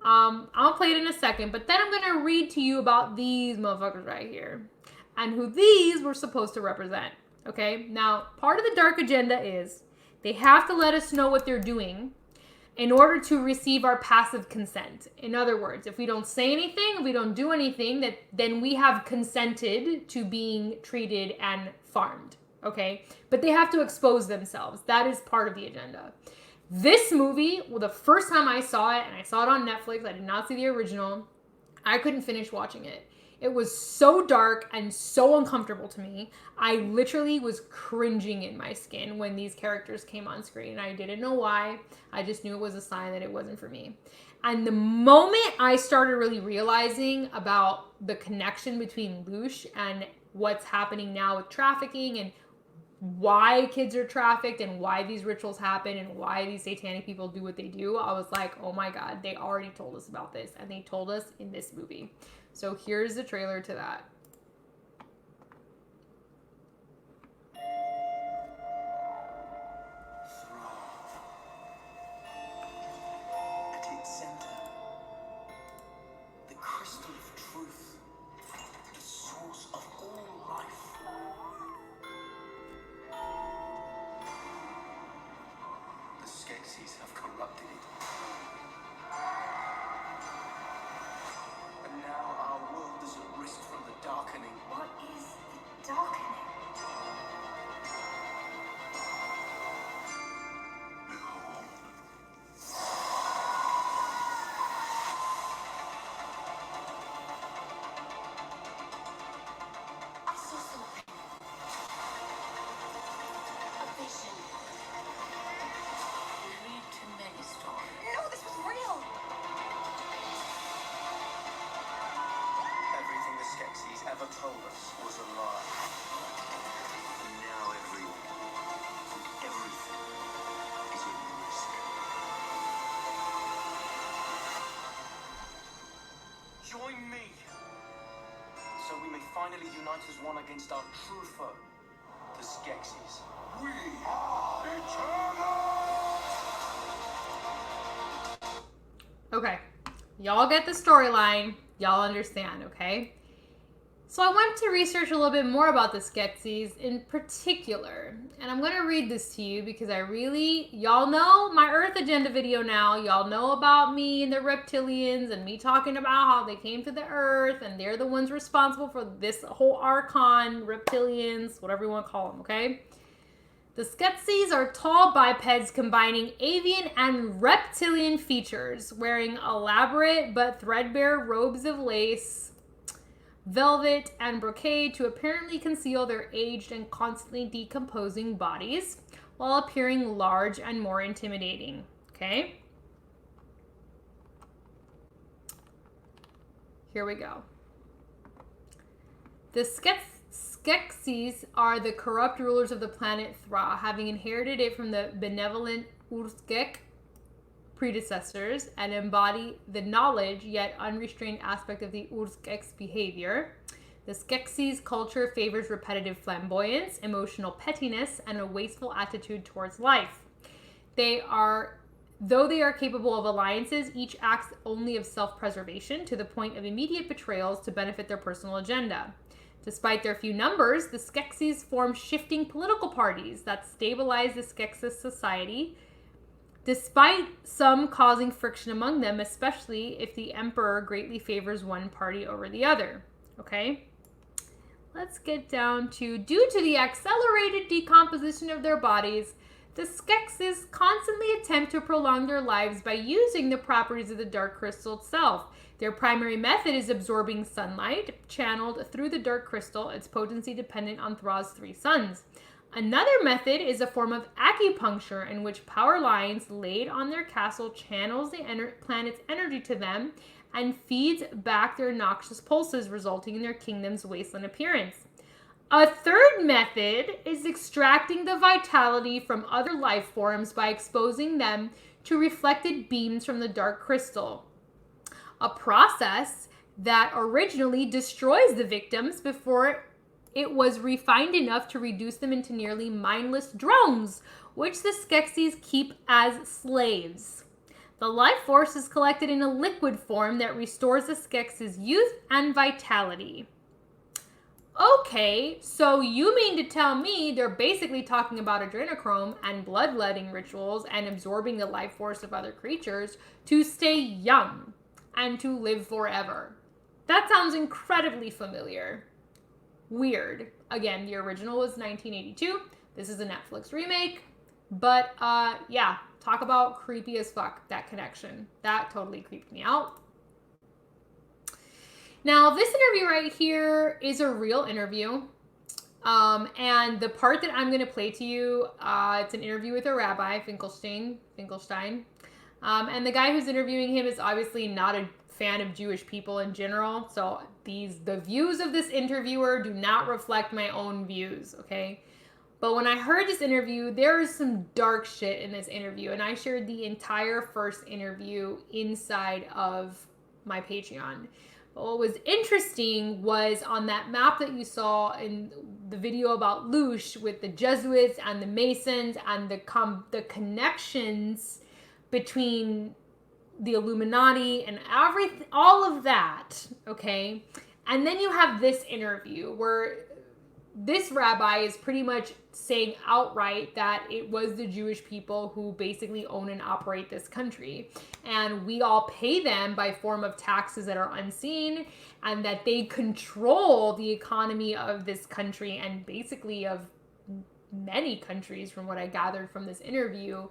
I'll play it in a second, but then I'm gonna read to you about these motherfuckers right here and who these were supposed to represent. Okay, now part of the dark agenda is they have to let us know what they're doing in order to receive our passive consent. In other words, if we don't say anything, if we don't do anything, then we have consented to being treated and farmed, okay? But they have to expose themselves. That is part of the agenda. This movie, well, the first time I saw it, and I saw it on Netflix, I did not see the original, I couldn't finish watching it. It was so dark and so uncomfortable to me. I literally was cringing in my skin when these characters came on screen. I didn't know why. I just knew it was a sign that it wasn't for me. And the moment I started really realizing about the connection between LOOSH and what's happening now with trafficking and why kids are trafficked and why these rituals happen and why these satanic people do what they do, I was like, oh my God, they already told us about this. And they told us in this movie. So here's the trailer to that. At its center, the crystal of truth, the source of all life. The Skeksis have corrupted it. And now our world is at risk from the darkening. What is the darkening? I saw something. A vision. You read too many stories. No, this was real. Everything the Skeksis ever told us was a lie. And now everything is at risk. Join me, so we may finally unite as one against our true foe, the Skeksis. We are eternal! Okay, y'all get the storyline. Y'all understand, okay? So I went to research a little bit more about the Skeksis in particular. And I'm going to read this to you because y'all know my Earth Agenda video now. Y'all know about me and the reptilians and me talking about how they came to the Earth and they're the ones responsible for this whole archon, reptilians, whatever you want to call them, okay? The Skeksis are tall bipeds combining avian and reptilian features, wearing elaborate but threadbare robes of lace, velvet, and brocade to apparently conceal their aged and constantly decomposing bodies, while appearing large and more intimidating. Okay? Here we go. The Skeksis are the corrupt rulers of the planet Thra, having inherited it from the benevolent Urskek predecessors and embody the knowledge yet unrestrained aspect of the Urskek's behavior. The Skeksis' culture favors repetitive flamboyance, emotional pettiness, and a wasteful attitude towards life. Though they are capable of alliances, each acts only of self-preservation to the point of immediate betrayals to benefit their personal agenda. Despite their few numbers, the Skeksis form shifting political parties that stabilize the Skeksis society, despite some causing friction among them, especially if the Emperor greatly favors one party over the other. Okay? Let's get down to, due to the accelerated decomposition of their bodies, the Skeksis constantly attempt to prolong their lives by using the properties of the dark crystal itself. Their primary method is absorbing sunlight channeled through the dark crystal, its potency dependent on Thra's 3 suns. Another method is a form of acupuncture in which power lines laid on their castle channels the planet's energy to them and feeds back their noxious pulses, resulting in their kingdom's wasteland appearance. A third method is extracting the vitality from other life forms by exposing them to reflected beams from the dark crystal, a process that originally destroys the victims before it was refined enough to reduce them into nearly mindless drones, which the Skeksis keep as slaves. The life force is collected in a liquid form that restores the Skeksis' youth and vitality. Okay, so you mean to tell me they're basically talking about adrenochrome and bloodletting rituals and absorbing the life force of other creatures to stay young and to live forever? That sounds incredibly familiar. Weird. Again, the original was 1982. This is a Netflix remake. But yeah, talk about creepy as fuck, that connection. That totally creeped me out. Now, this interview right here is a real interview. And the part that I'm going to play to you, it's an interview with a rabbi, Finkelstein. And the guy who's interviewing him is obviously not a fan of Jewish people in general. So the views of this interviewer do not reflect my own views, okay? But when I heard this interview, there is some dark shit in this interview. And I shared the entire first interview inside of my Patreon. But what was interesting was on that map that you saw in the video about LOOSH with the Jesuits and the Masons and the connections between the Illuminati and all of that, okay? And then you have this interview where this rabbi is pretty much saying outright that it was the Jewish people who basically own and operate this country. And we all pay them by form of taxes that are unseen, and that they control the economy of this country and basically of many countries from what I gathered from this interview.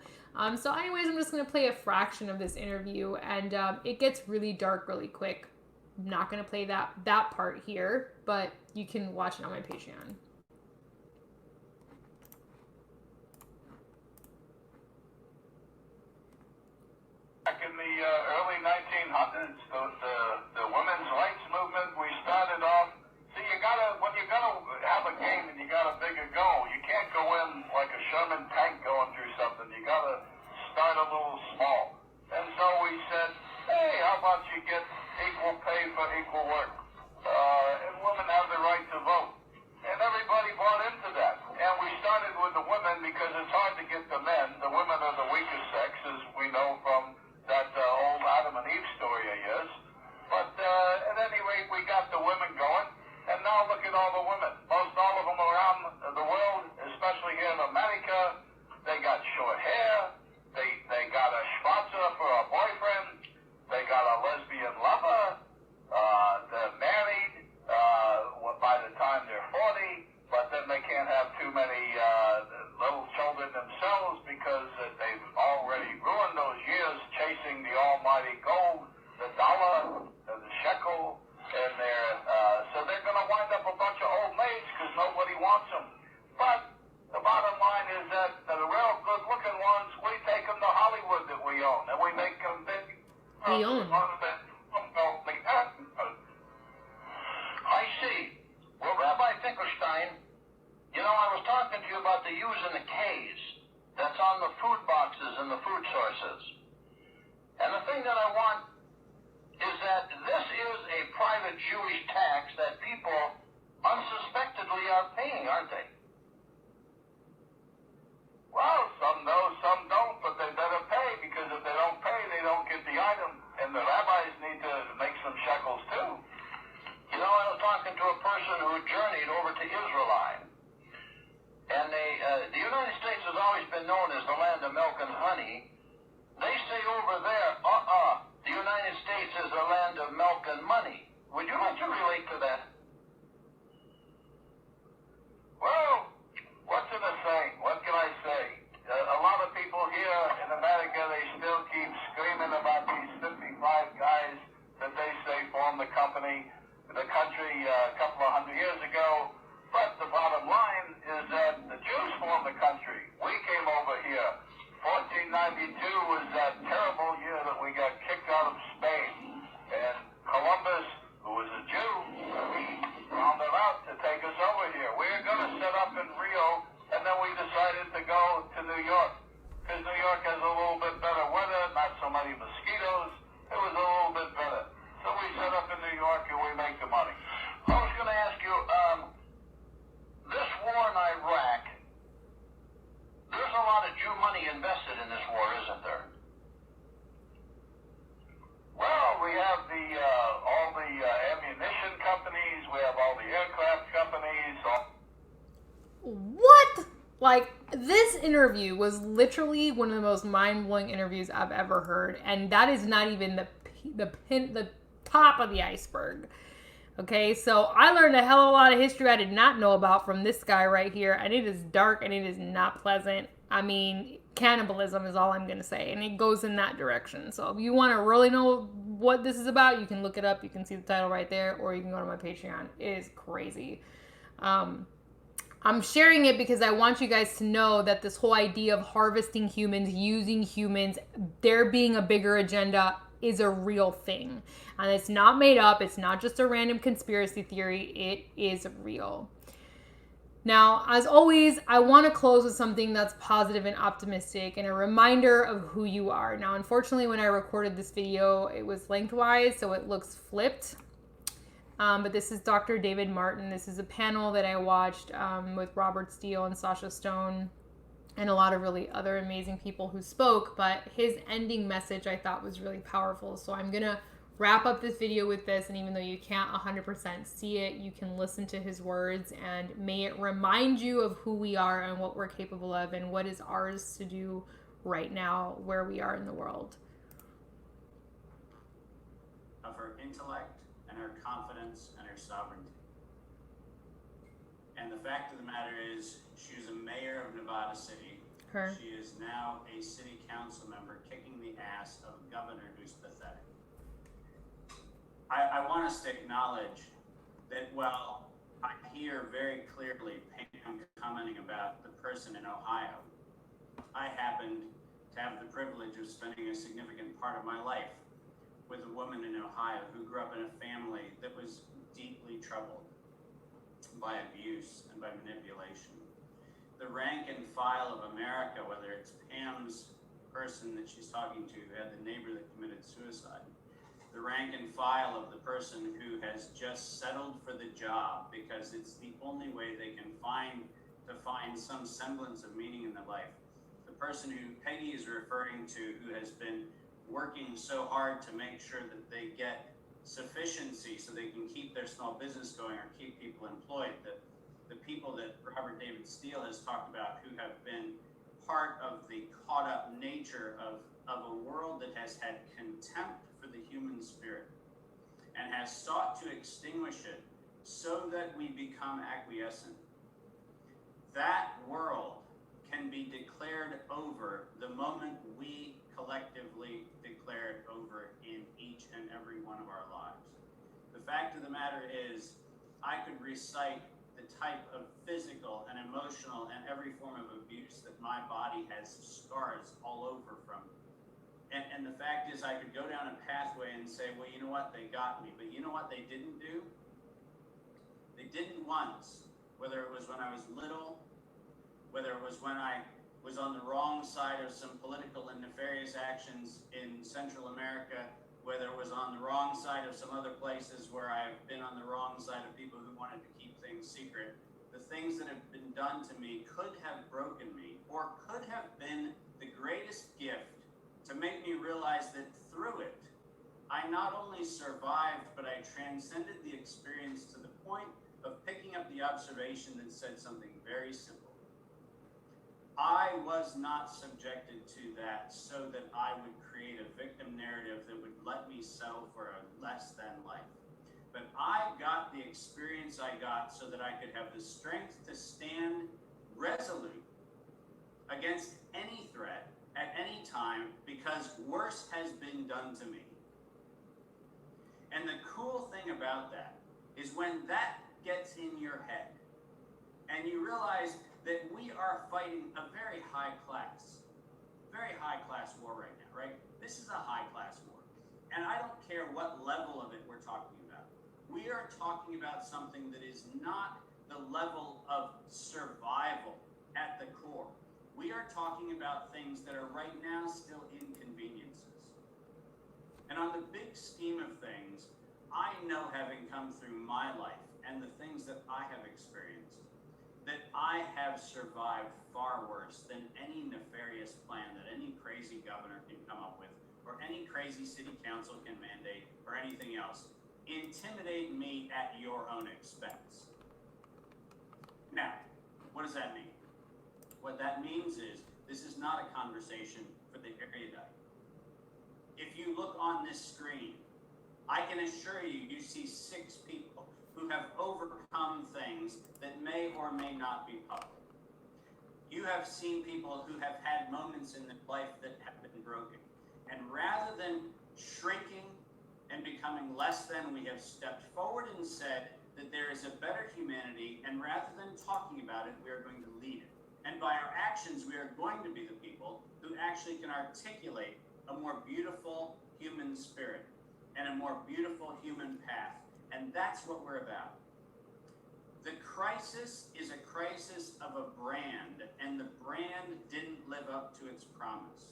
So anyways, I'm just going to play a fraction of this interview, and it gets really dark really quick. I'm not going to play that part here, but you can watch it on my Patreon. Back in the early 1900s, the women's rights movement, we started off. See, when you gotta have a game and you got a bigger goal, you can't go in like a Sherman tank going through something. You gotta start a little small. And so we said, hey, how about you get equal pay for equal work? And women have the right to vote. And everybody bought into that. And we started with the women because it's hard to get the men. The women are the weaker sex, as we know from that old Adam and Eve story of yours. But at any rate, we got the women going. And now look at all the women. Most all of them around the world, especially here in America, they got short hair. They got a schwarzer for a boyfriend. They got a lesbian lover. They're married by the time they're 40, but then they can't have too many little children themselves because they've already ruined those years chasing the almighty gold, the dollar, the shekel, and so they're going to wind up a bunch of old maids because nobody wants them. But the bottom line is that the real good-looking ones, we take them to Hollywood that we own, and we make them big. We own. I see. Well, Rabbi Finkelstein, I was talking to you about the U's and the K's that's on the food boxes and the food sources. And the thing that I want is that this is a private Jewish tax that people unsuspectedly are paying, aren't they? Well, some know, some don't, but they better pay, because if they don't pay, they don't get the item. And the rabbis need to make some shekels too. I was talking to a person who journeyed the United States has always been known as the land of milk and honey. They say over there, the United States is a land of milk and money. Would you like to relate to that? Well, what can I say? What can I say? A lot of people here in America, they still keep screaming about these 55 guys that they say formed the country a couple of hundred years ago. But the bottom line is that the Jews formed the country. We came over here. 1492 was that terrible year that we got kicked out of Spain. And Columbus, who was a Jew, he found it out to take us over here. We were going to set up in Rio, and then we decided to go to New York. Because New York has a little bit better weather, not so many mosquitoes. It was a little bit better. So we set up in New York and we make the money. I was going to ask you, this war in Iraq, there's a lot of Jew money invested in this war, isn't there? Well, we have all the ammunition companies, we have all the aircraft companies. What? Like, this interview was literally one of the most mind-blowing interviews I've ever heard, and that is not even the top of the iceberg. Okay, so I learned a hell of a lot of history I did not know about from this guy right here, and it is dark and it is not pleasant. I mean, cannibalism is all I'm going to say, and it goes in that direction. So if you want to really know what this is about, you can look it up. You can see the title right there, or you can go to my Patreon. It is crazy. I'm sharing it because I want you guys to know that this whole idea of harvesting humans, using humans, there being a bigger agenda is a real thing. And it's not made up. It's not just a random conspiracy theory. It is real. Now, as always, I want to close with something that's positive and optimistic and a reminder of who you are. Now, unfortunately, when I recorded this video, it was lengthwise, so it looks flipped. But this is Dr. David Martin. This is a panel that I watched with Robert Steele and Sasha Stone and a lot of really other amazing people who spoke. But his ending message I thought was really powerful. So I'm going to wrap up this video with this. And even though you can't 100% see it, you can listen to his words. And may it remind you of who we are and what we're capable of and what is ours to do right now where we are in the world. Of her intellect and her confidence and her sovereignty. And the fact of the matter is, she was a mayor of Nevada City. Her. She is now a city council member kicking the ass of a governor who's pathetic. I want us to acknowledge that while I hear very clearly Pam commenting about the person in Ohio, I happened to have the privilege of spending a significant part of my life with a woman in Ohio who grew up in a family that was deeply troubled by abuse and by manipulation. The rank and file of America, whether it's Pam's person that she's talking to who had the neighbor that committed suicide, the rank and file of the person who has just settled for the job because it's the only way they can find some semblance of meaning in their life. The person who Peggy is referring to who has been working so hard to make sure that they get sufficiency so they can keep their small business going or keep people employed. The people that Robert David Steele has talked about who have been part of the caught up nature of a world that has had contempt for the human spirit and has sought to extinguish it so that we become acquiescent. That world can be declared over the moment we collectively declare it over in each and every one of our lives. The fact of the matter is, I could recite the type of physical and emotional and every form of abuse that my body has scars all over from. And the fact is, I could go down a pathway and say, well, you know what, they got me. But you know what they didn't do? They didn't once, whether it was when I was little, whether it was when I was on the wrong side of some political and nefarious actions in Central America, whether it was on the wrong side of some other places where I've been on the wrong side of people who wanted to keep things secret. The things that have been done to me could have broken me or could have been the greatest gift to make me realize that through it, I not only survived, but I transcended the experience to the point of picking up the observation that said something very simple. was not subjected to that so that I would create a victim narrative that would let me settle for a less than life. But I got the experience I got so that I could have the strength to stand resolute against any threat at any time, because worse has been done to me. And the cool thing about that is when that gets in your head and you realize that we are fighting a very high class war right now, right? This is a high class war. And I don't care what level of it we're talking about. We are talking about something that is not the level of survival at the core. We are talking about things that are right now still inconveniences. And on the big scheme of things, I know, having come through my life and the things that I have experienced, that I have survived far worse than any nefarious plan that any crazy governor can come up with, or any crazy city council can mandate, or anything else. Intimidate me at your own expense. Now, what does that mean? What that means is, this is not a conversation for the erudite. If you look on this screen, I can assure you, you see 6 people who have overcome things that may or may not be public. You have seen people who have had moments in their life that have been broken. And rather than shrinking and becoming less than, we have stepped forward and said that there is a better humanity, and rather than talking about it, we are going to lead it. And by our actions, we are going to be the people who actually can articulate a more beautiful human spirit and a more beautiful human path. And that's what we're about. The crisis is a crisis of a brand, and the brand didn't live up to its promise.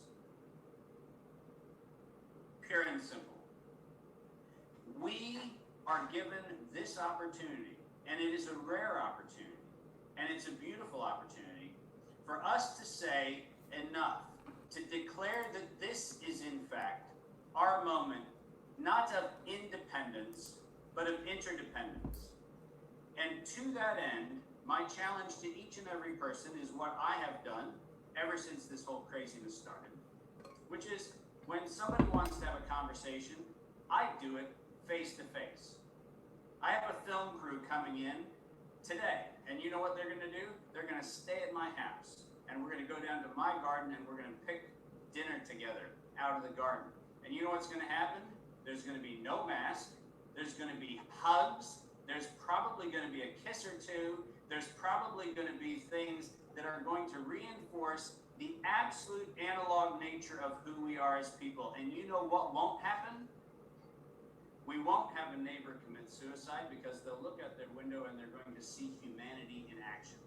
Pure and simple. We are given this opportunity, and it is a rare opportunity, and it's a beautiful opportunity for us to say enough, to declare that this is in fact our moment, not of independence, but of interdependence. And to that end, my challenge to each and every person is what I have done ever since this whole craziness started, which is when somebody wants to have a conversation, I do it face to face. I have a film crew coming in today, and you know what they're going to do? They're going to stay at my house, and we're going to go down to my garden, and we're going to pick dinner together out of the garden. And you know what's going to happen? There's going to be no mask. There's going to be hugs. There's probably going to be a kiss or two. There's probably going to be things that are going to reinforce the absolute analog nature of who we are as people. And you know what won't happen? We won't have a neighbor commit suicide, because they'll look out their window and they're going to see humanity in action.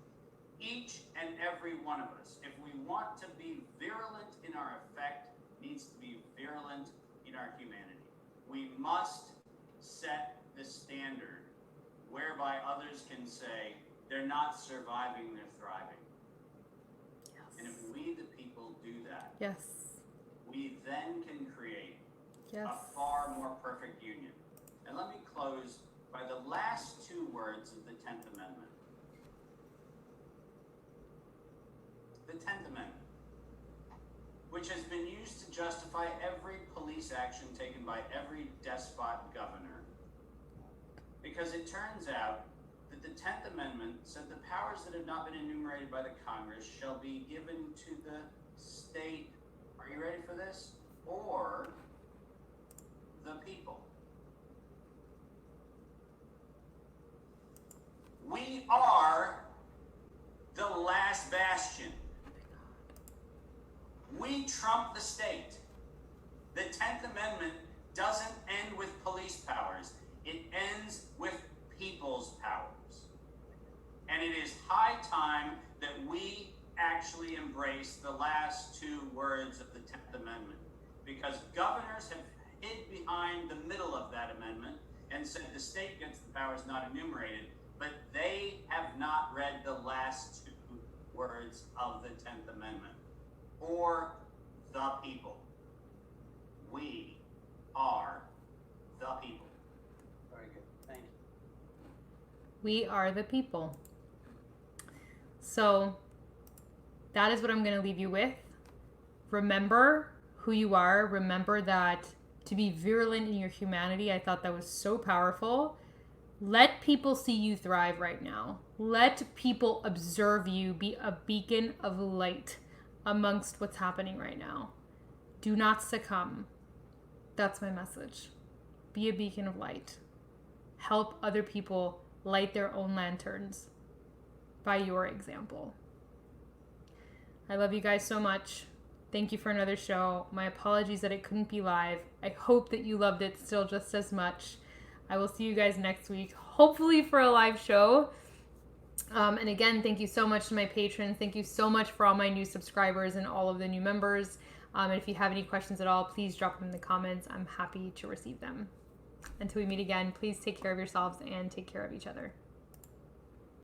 Each and every one of us, if we want to be virulent in our effect, needs to be virulent in our humanity. We must set the standard whereby others can say they're not surviving, they're thriving. Yes. And if we, the people, do that, yes, we then can create yes. a far more perfect union. And let me close by the last 2 words of the 10th Amendment. The 10th Amendment, which has been used to justify every police action taken by every despot governor. Because it turns out that the 10th Amendment said the powers that have not been enumerated by the Congress shall be given to the state, are you ready for this? Or the people. We are the last bastion. We trump the state. The 10th Amendment doesn't end with police powers. It ends with people's powers. And it is high time that we actually embrace the last 2 words of the 10th Amendment, because governors have hid behind the middle of that amendment and said the state gets the powers not enumerated, but they have not read the last 2 words of the 10th Amendment. Or the people. We are the people. Very good. Thank you. We are the people. So that is what I'm going to leave you with. Remember who you are. Remember that to be virulent in your humanity, I thought that was so powerful. Let people see you thrive right now. Let people observe you be a beacon of light amongst what's happening right now. Do not succumb. That's my message. Be a beacon of light. Help other people light their own lanterns by your example. I love you guys so much. Thank you for another show. My apologies that it couldn't be live. I hope that you loved it still just as much. I will see you guys next week, hopefully for a live show. And again, thank you so much to my patrons. Thank you so much for all my new subscribers and all of the new members. And if you have any questions at all, please drop them in the comments. I'm happy to receive them. Until we meet again, please take care of yourselves and take care of each other.